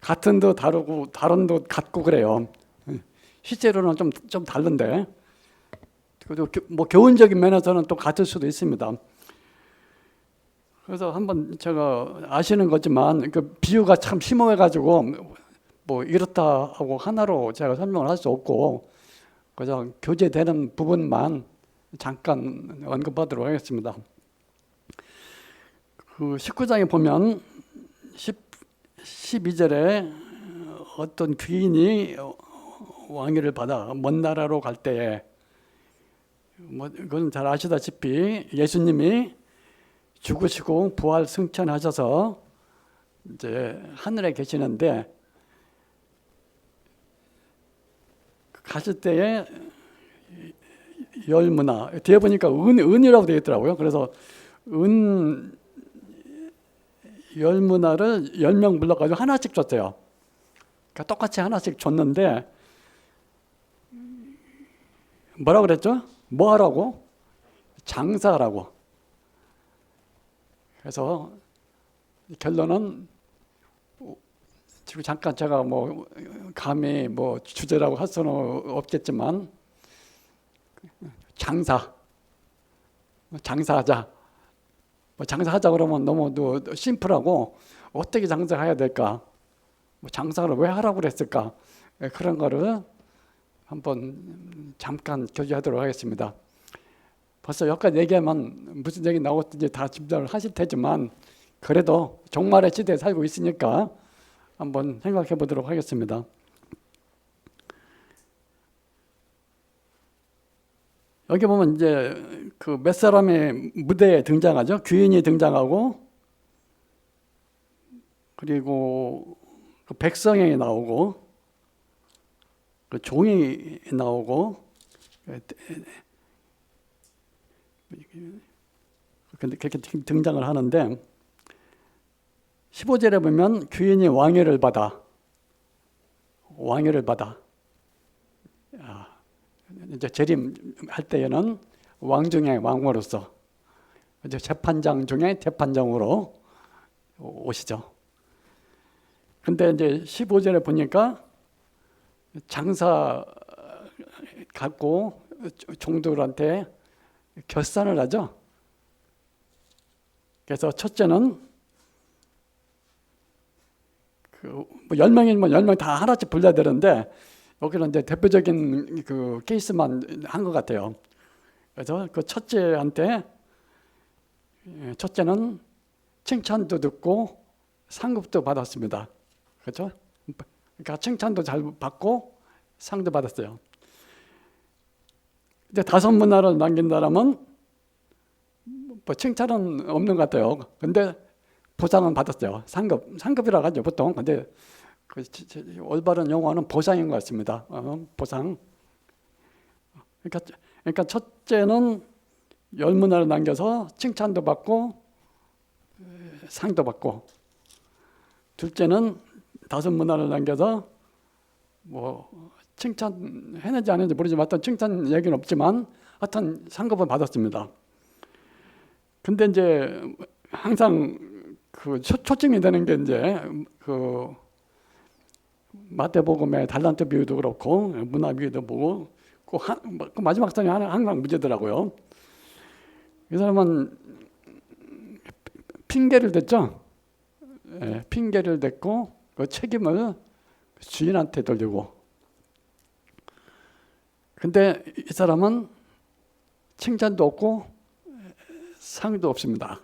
같은 도 다르고 다른 도 같고 그래요. 실제로는 좀 다른데 그래도 뭐 교훈적인 면에서는 또 같을 수도 있습니다. 그래서 한번 제가 아시는 거지만 그 비유가 참 심오해가지고 뭐 이렇다 하고 하나로 제가 설명을 할 수 없고 그냥 교제되는 부분만 잠깐 언급하도록 하겠습니다. 그 19장에 보면 12절에 어떤 귀인이 왕위를 받아 먼 나라로 갈 때에 뭐 그건 잘 아시다시피 예수님이 죽으시고 부활 승천하셔서 이제 하늘에 계시는데 가실 때에 열문화 뒤에 보니까 은이라고 되어 있더라고요. 그래서 은 열문화를 10명 불러가지고 하나씩 줬어요. 그러니까 똑같이 하나씩 줬는데 뭐라 그랬죠? 뭐 하라고? 장사하라고. 그래서 결론은 지금 잠깐 제가 뭐 감히 뭐 주제라고 할 수는 없겠지만 장사하자. 뭐 장사하자 그러면 너무 심플하고 어떻게 장사해야 될까? 뭐 장사를 왜 하라고 그랬을까? 그런 거를 한번 잠깐 교제하도록 하겠습니다. 벌써 여기까지 얘기하면 무슨 얘기 나왔든지 다 짐작을 하실 테지만 그래도 종말의 시대에 살고 있으니까 한번 생각해 보도록 하겠습니다. 여기 보면 이제 그 몇 사람의 무대에 등장하죠. 귀인이 등장하고 그리고 그 백성이 나오고 그 종이 나오고 그렇게 등장을 하는데 15절에 보면 귀인이 왕위를 받아 이제 재림할 때에는 왕 중에 왕으로서 이제 재판장 중에 재판장으로 오시죠. 근데 이제 15절에 보니까 장사 갖고 종들한테 결산을 하죠. 그래서 첫째는 뭐 10명이면 10명 다 하나씩 불러야 되는데 여기는 이제 대표적인 그 케이스만 한 것 같아요. 그래서 그 첫째는 칭찬도 듣고 상급도 받았습니다. 그렇죠? 그러니까 칭찬도 잘 받고 상도 받았어요. 근데 5문화를 남긴 사람은 뭐 칭찬은 없는 것 같아요. 근데 보상은 받았어요. 상급이라고 하죠 보통. 근데 그 올바른 용어는 보상인 것 같습니다. 보상. 그러니까 첫째는 10문화를 남겨서 칭찬도 받고 상도 받고, 둘째는 5문화를 남겨서 뭐 칭찬했는지 안 했는지 모르지만 어떤 칭찬 얘기는 없지만 하여튼 상급을 받았습니다. 근데 이제 항상 그 초점이 되는 게 이제 그 마태복음의 달란트 비유도 그렇고 문화 비유도 보고 그 마지막 단이 항상 문제더라고요. 이 사람은 핑계를 댔죠. 예, 핑계를 댔고 그 책임을 주인한테 돌리고. 근데 이 사람은 칭찬도 없고 상도 없습니다.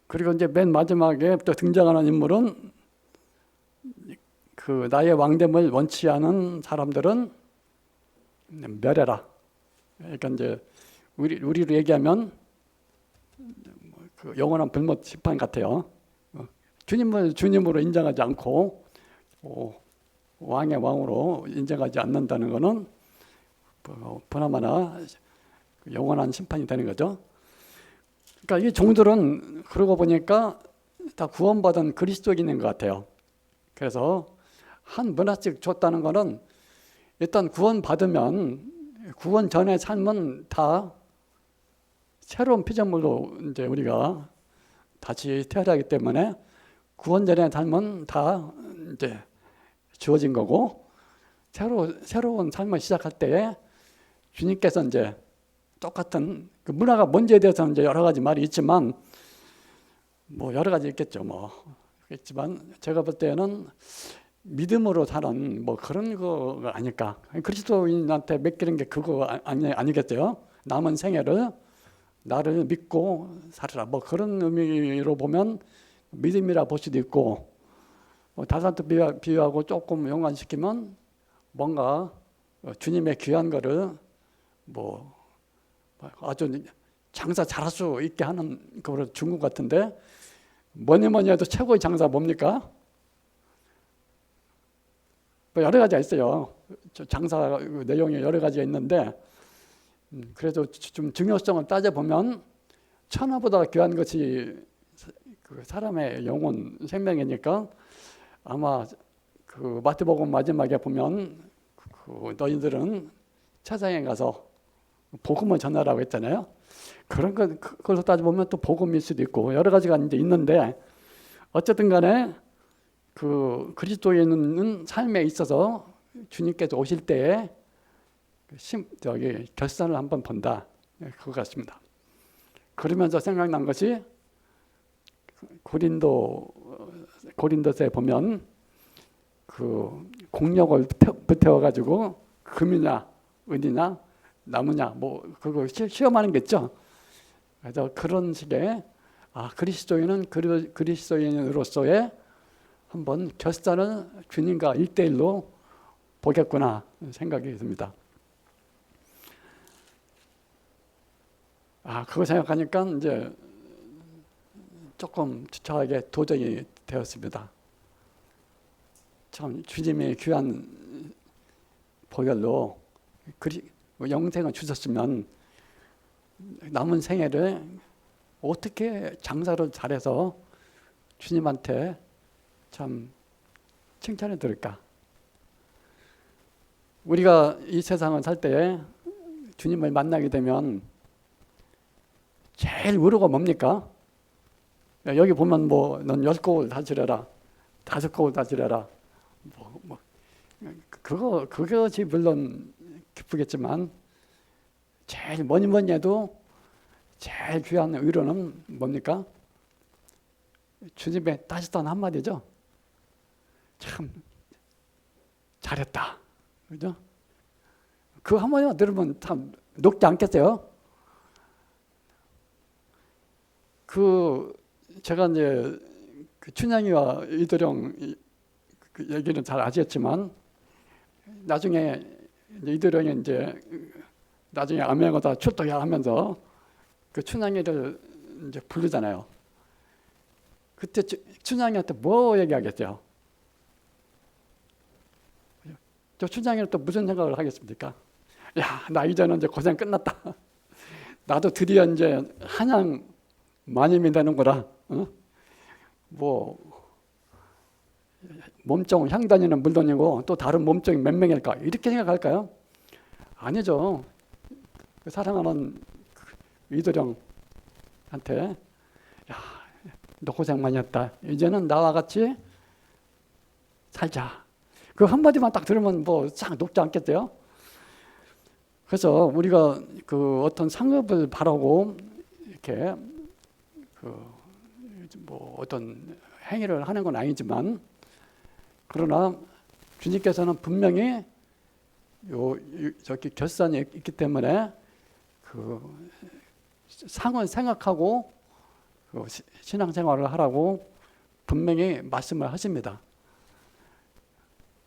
그리고 이제 맨 마지막에 또 등장하는 인물은 그 나의 왕됨을 원치 않은 사람들은 멸해라. 그러니까 이제 우리로 얘기하면 그 영원한 불못 심판 같아요. 주님을 주님으로 인정하지 않고 왕의 왕으로 인정하지 않는다는 것은 보나마나 영원한 심판이 되는 거죠. 그러니까 이 종들은 그러고 보니까 다 구원받은 그리스도인인 것 같아요. 그래서 한 문화씩 줬다는 것은 일단 구원받으면 구원 전의 삶은 다 새로운 피조물로 이제 우리가 다시 태어나기 때문에 구원 전의 삶은 다 이제 주어진 거고 새로운 삶을 시작할 때에 주님께서 이제 똑같은 그 문화가 뭔지에 대해서는 이제 여러 가지 말이 있지만 뭐 여러 가지 있겠죠. 뭐 있지만 제가 볼 때는 믿음으로 사는 뭐 그런 거가 아닐까. 그리스도인한테 맡기는 게 그거 아니겠어요? 남은 생애를 나를 믿고 살아라. 뭐 그런 의미로 보면 믿음이라 볼 수도 있고 달란트 비유하고 조금 연관시키면 뭔가 주님의 귀한 거를 뭐 아주 장사 잘할 수 있게 하는 그걸 준 것 같은데 뭐니 해도 최고의 장사 뭡니까? 뭐 여러 가지가 있어요. 장사 내용이 여러 가지가 있는데 그래도 좀 중요성을 따져보면 천하보다 귀한 것이 그 사람의 영혼 생명이니까 아마 그 마태복음 마지막에 보면 그 너희들은 세상에 가서 복음을 전하라고 했잖아요. 그런 걸로 따져보면 또 복음일 수도 있고 여러 가지가 이제 있는데 어쨌든 간에 그 그리스도인은 삶에 있어서 주님께서 오실 때에 결산을 한번 본다. 그거 같습니다. 그러면서 생각난 것이 고린도서에 보면 그 공력을 붙여 가지고 금이냐 은이냐 나무냐 뭐 그거 시험하는 게 있죠. 그래서 그런 식의 그리스도인은 그리스도인으로서의 한번 결산을 주님과 1대1로 보겠구나 생각이 듭니다. 그거 생각하니까 이제 조금 저에게 도전이 되었습니다. 참 주님의 귀한 보혈로 영생을 주셨으면 남은 생애를 어떻게 장사를 잘해서 주님한테 참 칭찬을 들을까? 우리가 이 세상을 살 때 주님을 만나게 되면 제일 의로가 뭡니까? 여기 보면 뭐 넌 10곡을 다지려라 5곡을 다지려라 그것이 물론 기쁘겠지만 제일 뭐니 해도 제일 귀한 의로는 뭡니까? 주님의 따뜻한 한마디죠. 참 잘했다. 그죠? 그 한마디만 들으면 참 녹지 않겠어요? 제가 이제 그 춘향이와 이도령 그 얘기는 잘 아시겠지만 나중에 이도령이 이제 나중에 암행어사 출동해야 하면서 그 춘향이를 이제 부르잖아요. 그때 춘향이한테 뭐 얘기하겠어요? 저 춘향이는 또 무슨 생각을 하겠습니까? 야, 나 이제는 이제 고생 끝났다. 나도 드디어 이제 한양 마님이 되는구나. 뭐 몸종 향단이는 물론이고 또 다른 몸종이 몇 명일까? 이렇게 생각할까요? 아니죠. 그 사랑하는 위도령한테 야, 너 고생 많이 했다. 이제는 나와 같이 살자. 그 한마디만 딱 들으면 뭐 싹 녹지 않겠어요? 그래서 우리가 그 어떤 상급을 바라고 이렇게 그 뭐 어떤 행위를 하는 건 아니지만, 그러나 주님께서는 분명히 저기 결산이 있기 때문에 그 상을 생각하고 그 신앙생활을 하라고 분명히 말씀을 하십니다.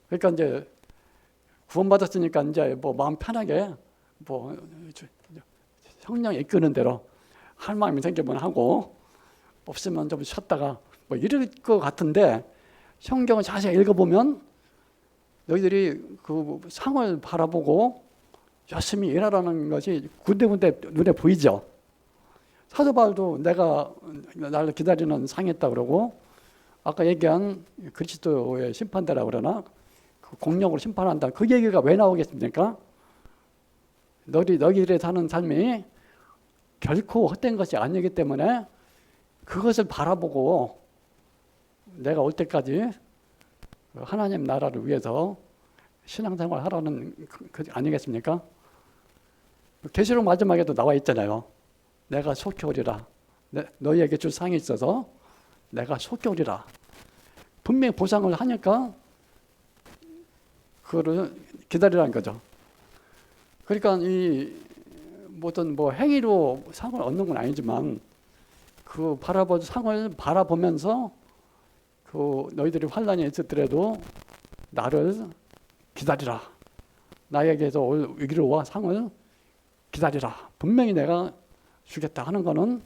그러니까 이제 구원받았으니까 이제 뭐 마음 편하게 뭐 성령이 이끄는 대로 할 마음이 생기면 하고, 없으면 좀 쉬었다가 뭐 이럴 것 같은데, 성경을 자세히 읽어보면 너희들이 그 상을 바라보고 열심히 일하라는 것이 군데군데 눈에 보이죠. 사도 바울도 내가 나를 기다리는 상이 있다 그러고, 아까 얘기한 그리스도의 심판대라 그러나 그 공력으로 심판한다, 그 얘기가 왜 나오겠습니까? 너희들이 사는 삶이 결코 헛된 것이 아니기 때문에 그것을 바라보고 내가 올 때까지 하나님 나라를 위해서 신앙생활 하라는 그 아니겠습니까? 계시록 마지막에도 나와 있잖아요. 내가 속히 오리라. 너희에게 줄 상이 있어서 내가 속히 오리라. 분명히 보상을 하니까 그거를 기다리라는 거죠. 그러니까 이 모든 뭐 행위로 상을 얻는 건 아니지만, 그 상을 바라보면서 그 너희들이 환난이 있었더라도 나를 기다리라. 나에게서 올 위로와 상을 기다리라. 분명히 내가 주겠다 하는 것은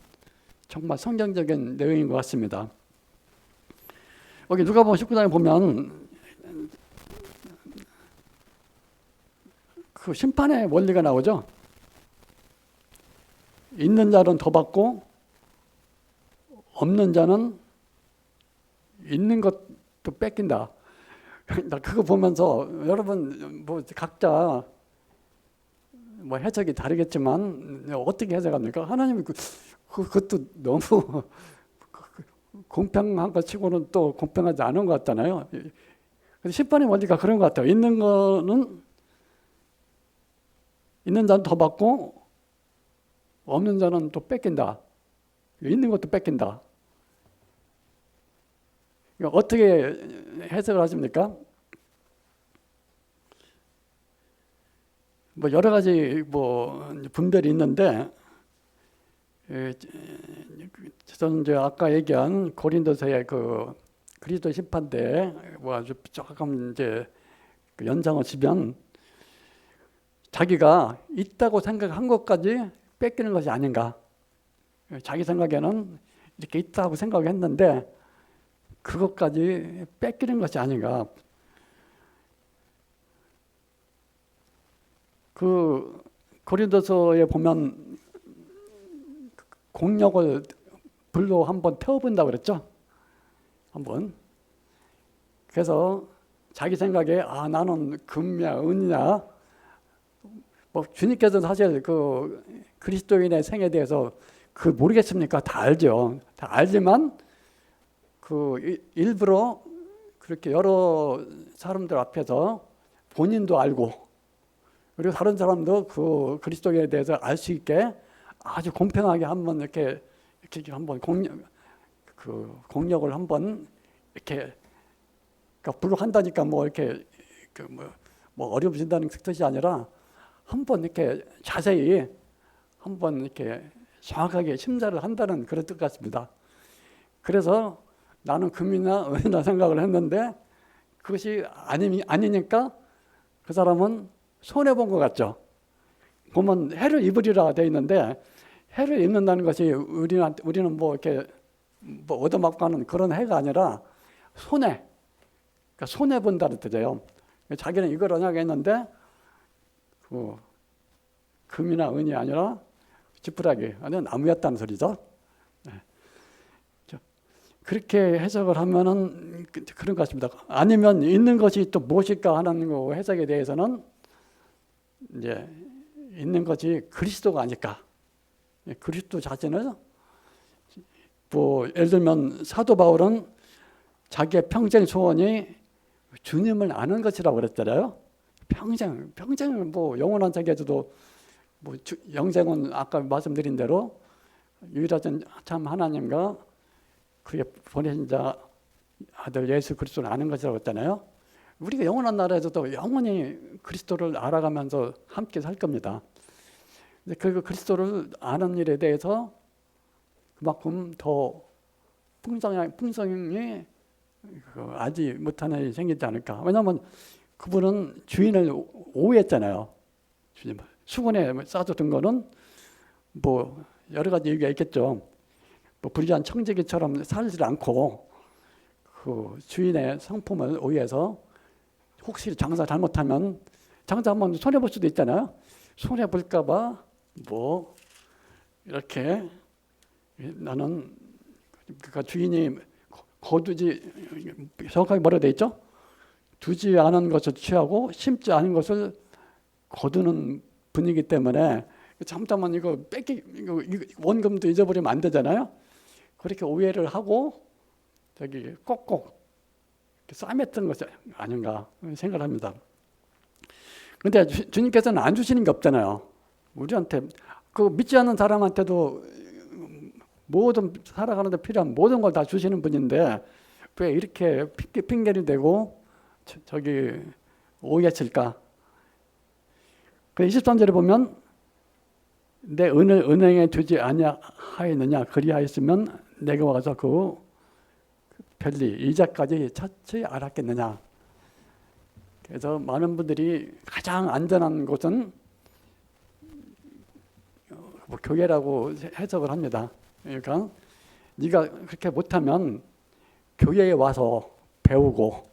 정말 성경적인 내용인 것 같습니다. 여기 누가복음 19장에 보면 그 심판의 원리가 나오죠. 있는 자는 더 받고 없는 자는 있는 것도 뺏긴다. 나 그거 보면서 여러분 뭐 각자 뭐 해석이 다르겠지만 어떻게 해석합니까? 하나님이 그것도 너무 공평한 것 치고는 또 공평하지 않은 것 같잖아요. 심판의 원리가 그런 것 같아요. 있는 자는 더 받고 없는 자는 또 뺏긴다. 있는 것도 뺏긴다. 어떻게 해석을 하십니까? 뭐 여러 가지 뭐 분별이 있는데, 저는 이제 아까 얘기한 고린도서의 그 그리스도 심판대 뭐 아주 조금 이제 그 연장을 치면, 자기가 있다고 생각한 것까지 뺏기는 것이 아닌가. 자기 생각에는 이렇게 있다고 생각했는데 그것까지 뺏기는 것이 아닌가. 그 고린도서에 보면 공력을 불로 한번 태워본다고 그랬죠. 한번. 그래서 자기 생각에 나는 금이야 은이냐. 뭐 주님께서 사실 그 그리스도인의 생에 대해서 그 모르겠습니까? 다 알죠. 다 알지만 그 일부러 그렇게 여러 사람들 앞에서 본인도 알고, 그리고 다른 사람도 그 그리스도에 대해서 알 수 있게 아주 공평하게 한번 이렇게 한번 공력을 한번 이렇게, 그러니까 불한다니까 뭐 이렇게 뭐 어려워진다는 뜻이 아니라 한번 이렇게 자세히 한번 이렇게 정확하게 심사를 한다는 그런 뜻 같습니다. 그래서 나는 금이나 은이나 생각을 했는데 그것이 아니니까 그 사람은 손해본 것 같죠. 보면 해를 입으리라 되어 있는데, 해를 입는다는 것이 우리는 뭐 이렇게 뭐 얻어맞고 하는 그런 해가 아니라 그러니까 손해본다는 뜻이에요. 자기는 이걸 언약에 했는데 그 금이나 은이 아니라 지푸라기, 아니 나무였다는 소리죠. 그렇게 해석을 하면은 그런 것 같습니다. 아니면 있는 것이 또 무엇일까 하는 거 해석에 대해서는 이제 있는 것이 그리스도가 아닐까. 그리스도 자신을 뭐 예를 들면 사도 바울은 자기의 평생 소원이 주님을 아는 것이라고 그랬잖아요. 평생 뭐 영원한 세계에서도 뭐 영생은 아까 말씀드린 대로 유일하신 참 하나님과 그의 보내신 자 아들 예수 그리스도를 아는 것이라고 했잖아요. 우리가 영원한 나라에서도 영원히 그리스도를 알아가면서 함께 살 겁니다. 근데 그 그리스도를 아는 일에 대해서 그만큼 더 풍성이 아지 못하는 일이 생기지 않을까. 왜냐하면 그분은 주인을 오해했잖아요. 주님 수건에 싸줬던 거는 뭐 여러 가지 얘기가 있겠죠. 뭐 불리한 청지기처럼 살지 않고 그 주인의 성품을 오해해서 혹시 장사 잘못하면 장사하면 손해 볼 수도 있잖아요. 손해 볼까봐 뭐 이렇게 나는 그러니까 주인이 거두지 정확하게 뭐라 돼 있죠? 두지 않은 것을 취하고 심지 않은 것을 거두는 분이기 때문에 잠깐만 이거 원금도 잊어버리면 안 되잖아요. 그렇게 오해를 하고 저기 꼭꼭 싸맸던 것이 아닌가 생각합니다. 그런데 주님께서는 안 주시는 게 없잖아요. 우리한테 그 믿지 않는 사람한테도 모든 살아가는 데 필요한 모든 걸 다 주시는 분인데 왜 이렇게 핑계를 대고 저기 오해했을까? 23절에 보면 내 은을 은행에 두지 아니하였느냐 그리하였으면 내가 와서 그 편리 이자까지 차츰 알았겠느냐. 그래서 많은 분들이 가장 안전한 곳은 뭐 교회라고 해석을 합니다. 그러니까 네가 그렇게 못하면 교회에 와서 배우고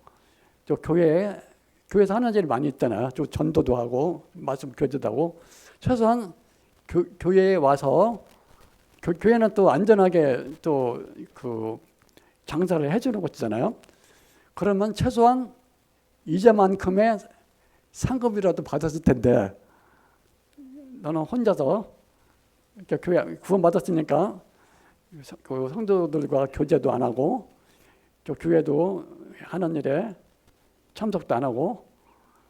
또 교회에서 하는 일이 많이 있잖아요. 또 전도도 하고 말씀 교제도 하고 최소한 교회에 와서 교회는 또 안전하게 또 그 장사를 해주는 곳이잖아요. 그러면 최소한 이자만큼의 상급이라도 받았을 텐데 너는 혼자서 이렇게 교회 구원받았으니까 그 성도들과 교제도 안 하고 또 교회도 하는 일에 참석도 안 하고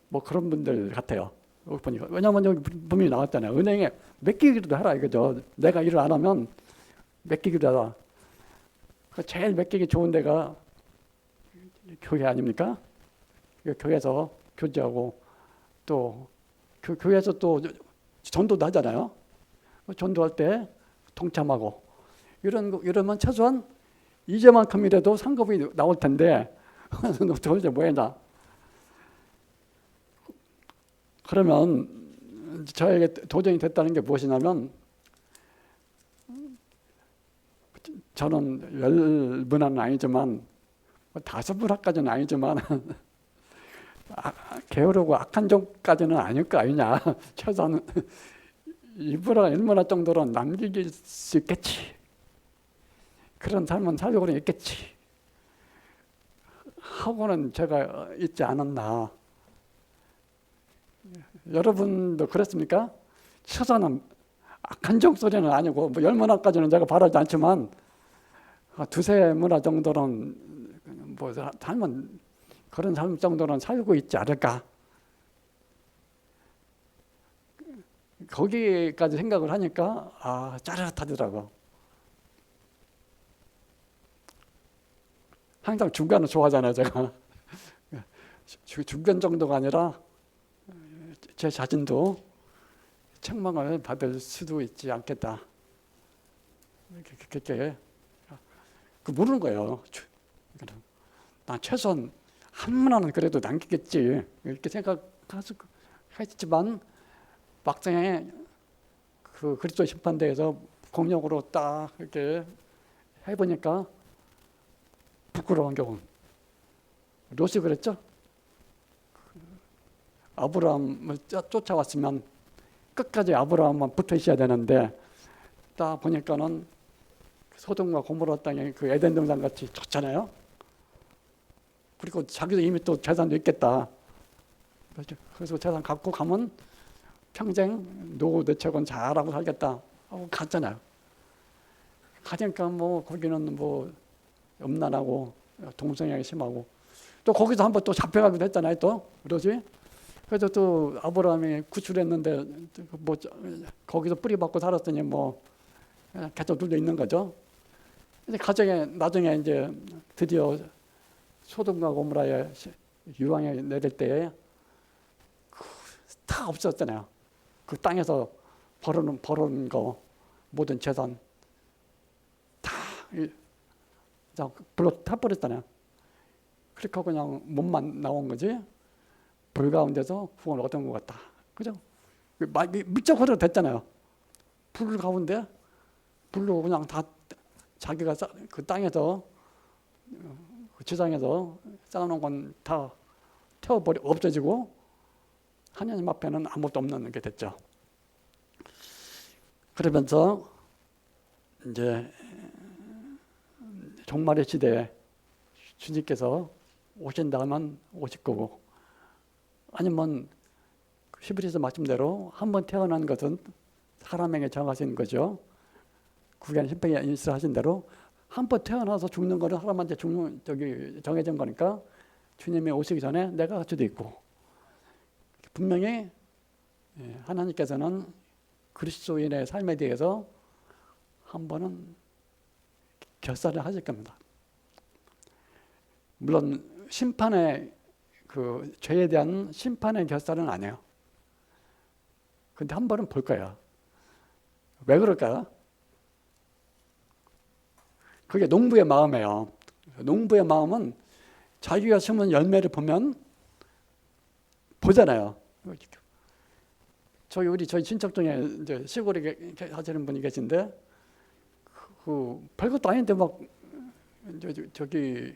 뭐 그런 분들 같아요. 보니까 왜냐하면 여기 분명히 나왔잖아요. 은행에 맡기기도 하라 이거죠. 내가 일을 안 하면 맡기기도 하라. 제일 맡기기 좋은 데가 교회 아닙니까? 교회에서 교제하고 또 교회에서 또 전도도 하잖아요. 전도할 때 동참하고 이러면 최소한 이제만큼이라도 상급이 나올 텐데 도대체 뭐했나? 그러면 저에게 도전이 됐다는 게 무엇이냐면 저는 10문화는 아니지만 5문화까지는 아니지만 게으르고 악한 종까지는 아닐 거 아니냐. 최소한 2문화, 1문화 정도는 남길 수 있겠지. 그런 삶은 살고는 있겠지. 하고는 제가 있지 않았나. 여러분도 그렇습니까? 최소한 악한 종 소리는 아니고 뭐 10문화까지는 제가 바라지 않지만 2-3문화 정도는 뭐 삶은 그런 삶 정도는 살고 있지 않을까. 거기까지 생각을 하니까 짜릿하더라고. 항상 중간을 좋아하잖아요, 제가. 중간 정도가 아니라 제 자신도 책망을 받을 수도 있지 않겠다. 그렇게 모르는 거예요. 난 최소한 한 문화는 그래도 남기겠지 이렇게 생각했지만 막상에 그 그리스도 심판대에서 공력으로 딱 이렇게 해보니까 부끄러운 경우. 롯이 그랬죠. 아브라함을 쫓아왔으면 끝까지 아브라함만 붙어 있어야 되는데 딱 보니까는 소돔과 고모라 땅에 그 에덴 동산 같이 좋잖아요. 그리고 자기도 이미 또 재산도 있겠다. 그래서 재산 갖고 가면 평생 노후 대책은 잘하고 살겠다 하고 갔잖아요. 가니까 뭐 거기는 뭐 음란하고 동성애가 심하고 또 거기서 한번 또 잡혀가기도 했잖아요. 또 그러지? 그래서 또 아브라함이 구출했는데 뭐 거기서 뿌리박고 살았더니 뭐 계속 눌려 있는 거죠. 이제 가정에 나중에 이제 드디어 소돔과 고모라에 유황이 내릴 때에 다 없었잖아요. 그 땅에서 벌어놓은 거 모든 재산 다 불로 타버렸잖아요. 그렇게 그냥 몸만 나온 거지. 불 가운데서 구원을 얻은 것 같다. 그죠? 미적 흐르 됐잖아요. 불 가운데 불로 그냥 다 자기가 그 땅에서 그 지상에서 쌓아놓은 건 다 태워버려 없어지고 하나님 앞에는 아무것도 없는 게 됐죠. 그러면서 이제 종말의 시대에 주님께서 오신다면 오실 거고 아니면 히브리서 말씀대로 한번 태어난 것은 사람에게 정하신 거죠. 구약 신명에 인수하신 대로 한 번 태어나서 죽는 거는 사람한테 정해진 거니까 주님이 오시기 전에 내가 갈 수도 있고 분명히 하나님께서는 그리스도인의 삶에 대해서 한 번은 결산을 하실 겁니다. 물론 심판의 그 죄에 대한 심판의 결산은 안 해요. 근데 한 번은 볼 거야. 왜 그럴까요? 그게 농부의 마음이에요. 농부의 마음은 자기가 심은 열매를 보면 보잖아요. 저희 친척 중에 이제 시골에 하시는 분이 계신데 그 별것도 아닌데 막 저기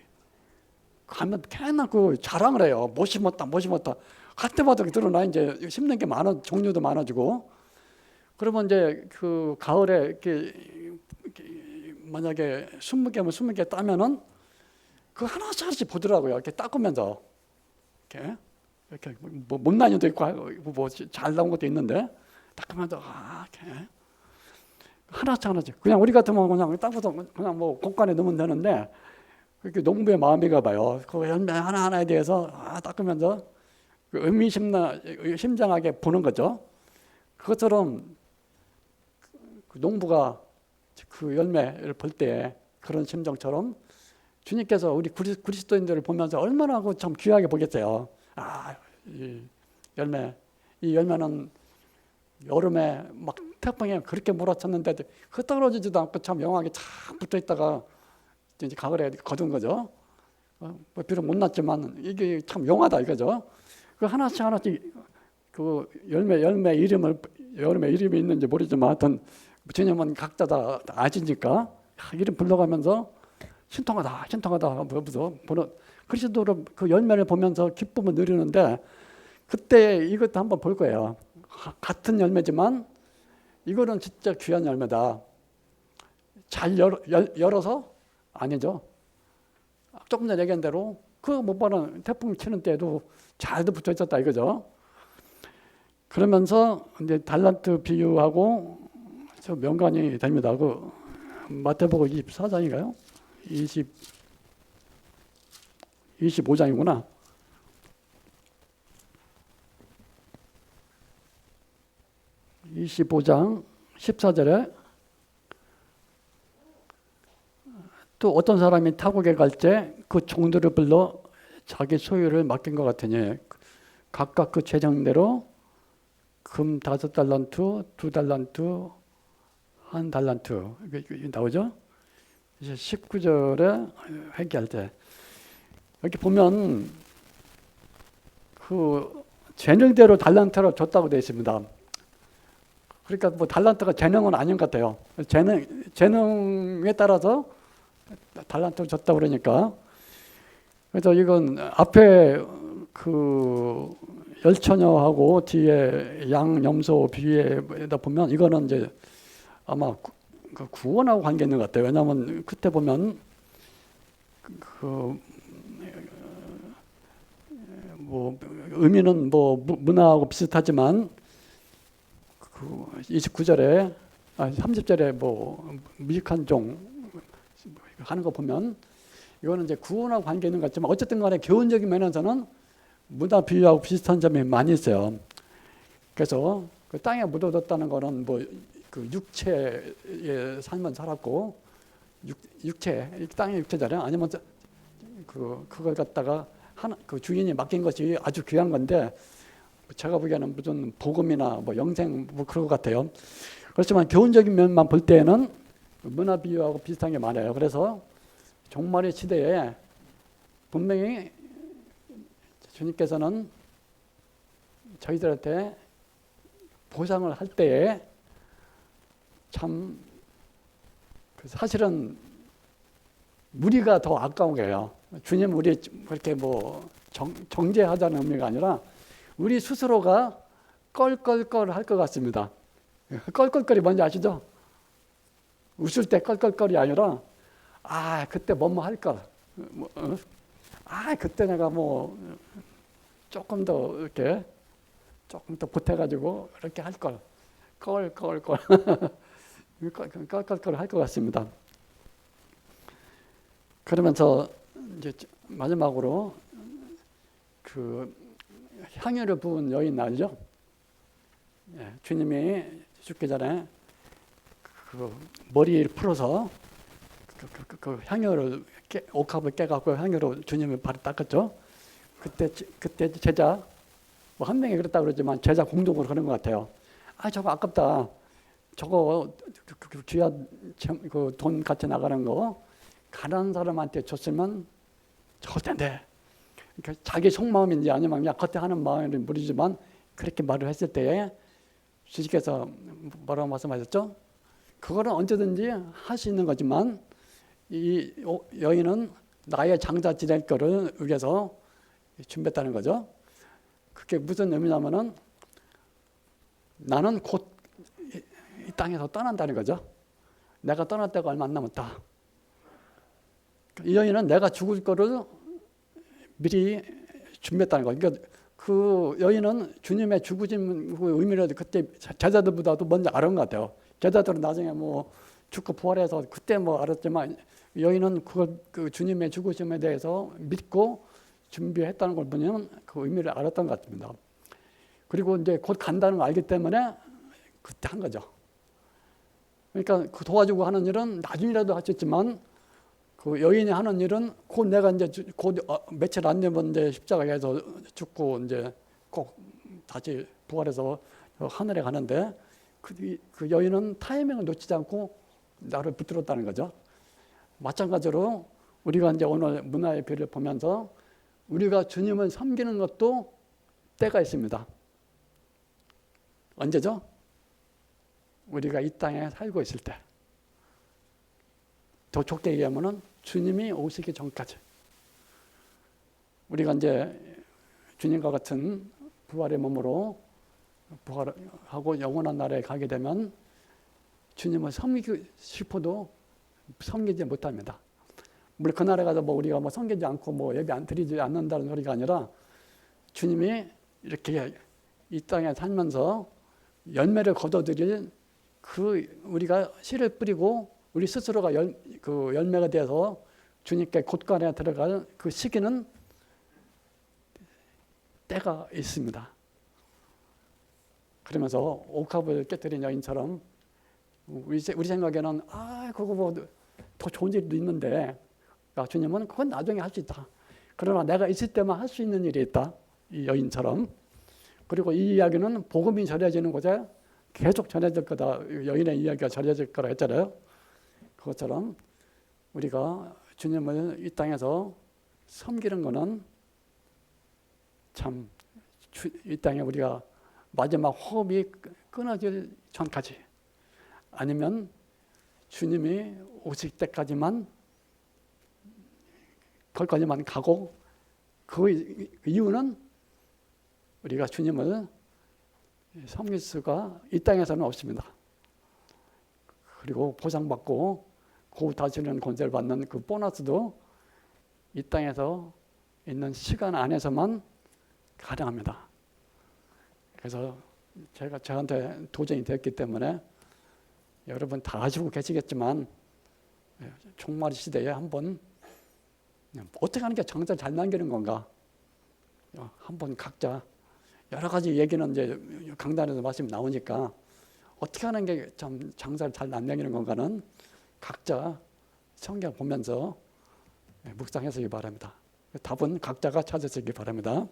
가면 맨날 그 자랑을 해요. 못 심었다. 할 때마다 드러나 이제 심는 게 종류도 많아지고 그러면 이제 그 가을에 이렇게 만약에 20개면 20개 따면은 그 하나씩 보더라고요. 이렇게 닦으면서 이렇게 뭐 못난이도 있고 뭐 잘 나온 것도 있는데 닦으면서 이렇게 하나씩 그냥 우리 같으면 그냥 닦아서 그냥 뭐 공간에 넣으면 되는데 그렇게 농부의 마음인가 봐요. 그 열매 하나하나에 대해서 닦으면서 의미심장하게 보는 거죠. 그것처럼 그 농부가 그 열매를 볼 때 그런 심정처럼 주님께서 우리 그리스도인들을 보면서 얼마나 참 귀하게 보겠어요. 이 열매는 여름에 막 태풍에 그렇게 몰아쳤는데 그 떨어지지도 않고 참 영하게 참 붙어 있다가 이제 가을에 거둔 거죠. 뭐 비록 못났지만 이게 참 용하다 이거죠. 그 하나씩 그 열매 이름이 있는지 모르지만 하여튼 주님은 각자 다 아시니까 이름 불러가면서 신통하다 하면서 보는 그리스도로 그 열매를 보면서 기쁨을 누리는데 그때 이것도 한번 볼 거예요. 같은 열매지만 이거는 진짜 귀한 열매다. 잘 열어서 아니죠. 조금 전에 얘기한 대로 그 못 봐는 태풍 치는 때도 잘도 붙어 있었다 이거죠. 그러면서 이제 달란트 비유하고 저 명관이 됩니다. 그 마태복음 24장인가요? 25장이구나. 25장 14절에 또 어떤 사람이 타국에 갈 때 그 종들을 불러 자기 소유를 맡긴 것 같으니 각각 그 재정대로 금 5달란트, 2달란트, 1달란트 이게 나오죠? 이제 19절에 회개할 때 이렇게 보면 그 재능대로 달란트를 줬다고 되어 있습니다. 그러니까 뭐 달란트가 재능은 아닌 것 같아요. 재능에 따라서 달란트를 줬다 그러니까 그래서 이건 앞에 그 열처녀하고 뒤에 양 염소 비유에다 보면 이거는 이제 아마 그 구원하고 관계 있는 것 같아요. 왜냐하면 그때 보면 그 뭐 의미는 뭐 문화하고 비슷하지만 그 29절에 30절에 뭐 미익한 종 하는 거 보면 이거는 이제 구원하고 관계 있는 것 같지만 어쨌든 간에 교훈적인 면에서는 문화 비유하고 비슷한 점이 많이 있어요. 그래서 그 땅에 묻어뒀다는 거는 뭐 그 육체의 삶을 살았고 육체 땅의 육체잖아요. 아니면 그걸 갖다가 그 주인이 맡긴 것이 아주 귀한 건데 제가 보기에는 무슨 복음이나 뭐 영생 뭐 그런 것 같아요. 그렇지만 교훈적인 면만 볼 때에는 문화 비유하고 비슷한 게 많아요. 그래서 종말의 시대에 분명히 주님께서는 저희들한테 보상을 할 때에 참 사실은 우리가 더 아까운 거예요. 주님 우리 그렇게 뭐 정죄하자는 의미가 아니라 우리 스스로가 껄껄껄 할 것 같습니다. 껄껄껄이 뭔지 아시죠? 웃을 때 껄껄껄이 아니라 그때 뭐뭐 할 걸. 그때 내가 뭐 조금 더 이렇게 조금 더 보태가지고 이렇게 할 걸. 껄껄껄 껄껄껄 할 것 같습니다. 그러면서 이제 마지막으로 그 향유를 부은 여인 알죠? 주님이 죽기 전에 그 머리를 풀어서 그 향유를 옥합을 깨갖고 향유로 주님의 발을 닦았죠. 그때 제자 뭐 한 명이 그랬다 그러지만 제자 공동으로 그런 것 같아요. 저거 아깝다. 저거 귀한 그 돈 같이 나가는 거 가난한 사람한테 줬으면 좋을 텐데. 그러니까 자기 속마음인지 아니면 그냥 겉에 하는 마음인지 모르지만 그렇게 말을 했을 때에 주님께서 뭐라고 말씀하셨죠? 그거는 언제든지 할 수 있는 거지만 이 여인은 나의 장자 지낼 거를 위해서 준비했다는 거죠. 그게 무슨 의미냐면은 나는 곧 이 땅에서 떠난다는 거죠. 내가 떠날 때가 얼마 안 남았다. 이 여인은 내가 죽을 거를 미리 준비했다는 거예요. 그러니까 그 여인은 주님의 죽으심 의미를 그때 제자들보다도 먼저 알은 것 같아요. 제자들은 나중에 뭐 죽고 부활해서 그때 뭐 알았지만 여인은 그 주님의 죽으심에 대해서 믿고 준비했다는 걸 보면 그 의미를 알았던 것 같습니다. 그리고 이제 곧 간다는 걸 알기 때문에 그때 한 거죠. 그러니까 그 도와주고 하는 일은 나중이라도 할 수 있지만 그 여인이 하는 일은 곧 내가 이제 곧 며칠 안 되면 이제 십자가에서 죽고 이제 꼭 다시 부활해서 하늘에 가는데 그 여인은 타이밍을 놓치지 않고 나를 붙들었다는 거죠. 마찬가지로 우리가 이제 오늘 문화의 비를 보면서 우리가 주님을 섬기는 것도 때가 있습니다. 언제죠? 우리가 이 땅에 살고 있을 때. 더 좋게 얘기하면은 주님이 오시기 전까지. 우리가 이제 주님과 같은 부활의 몸으로 부활하고 영원한 나라에 가게 되면 주님을 섬기고 싶어도 섬기지 못합니다. 물론 그 나라에 가서 뭐 우리가 뭐 섬기지 않고 뭐 예배 안 드리지 않는다는 소리가 아니라 주님이 이렇게 이 땅에 살면서 열매를 거둬들일 그 우리가 씨를 뿌리고 우리 스스로가 그 열매가 되어서 주님께 곳간에 들어갈 그 시기는 때가 있습니다. 그러면서 옥합을 깨뜨린 여인처럼 우리 생각에는 그거 뭐 더 좋은 일도 있는데 주님은 그건 나중에 할 수 있다. 그러나 내가 있을 때만 할 수 있는 일이 있다. 이 여인처럼. 그리고 이 이야기는 복음이 전해지는 곳에 계속 전해질 거다. 여인의 이야기가 전해질 거라 했잖아요. 그것처럼 우리가 주님을 이 땅에서 섬기는 것은 참 이 땅에 우리가 마지막 호흡이 끊어질 전까지 아니면 주님이 오실 때까지만 거기까지만 가고 그 이유는 우리가 주님을 섬길 수가 이 땅에서는 없습니다. 그리고 보상받고 곧 다스리는 권세를 받는 그 보너스도 이 땅에서 있는 시간 안에서만 가능합니다. 그래서 저한테 도전이 됐기 때문에 여러분 다 아시고 계시겠지만 종말 시대에 한번 어떻게 하는 게 장사를 잘 남기는 건가 한번 각자 여러 가지 얘기는 이제 강단에서 말씀 나오니까 어떻게 하는 게 참 장사를 잘 남기는 건가는 각자 성경 보면서 묵상하시기 바랍니다. 답은 각자가 찾으시기 바랍니다.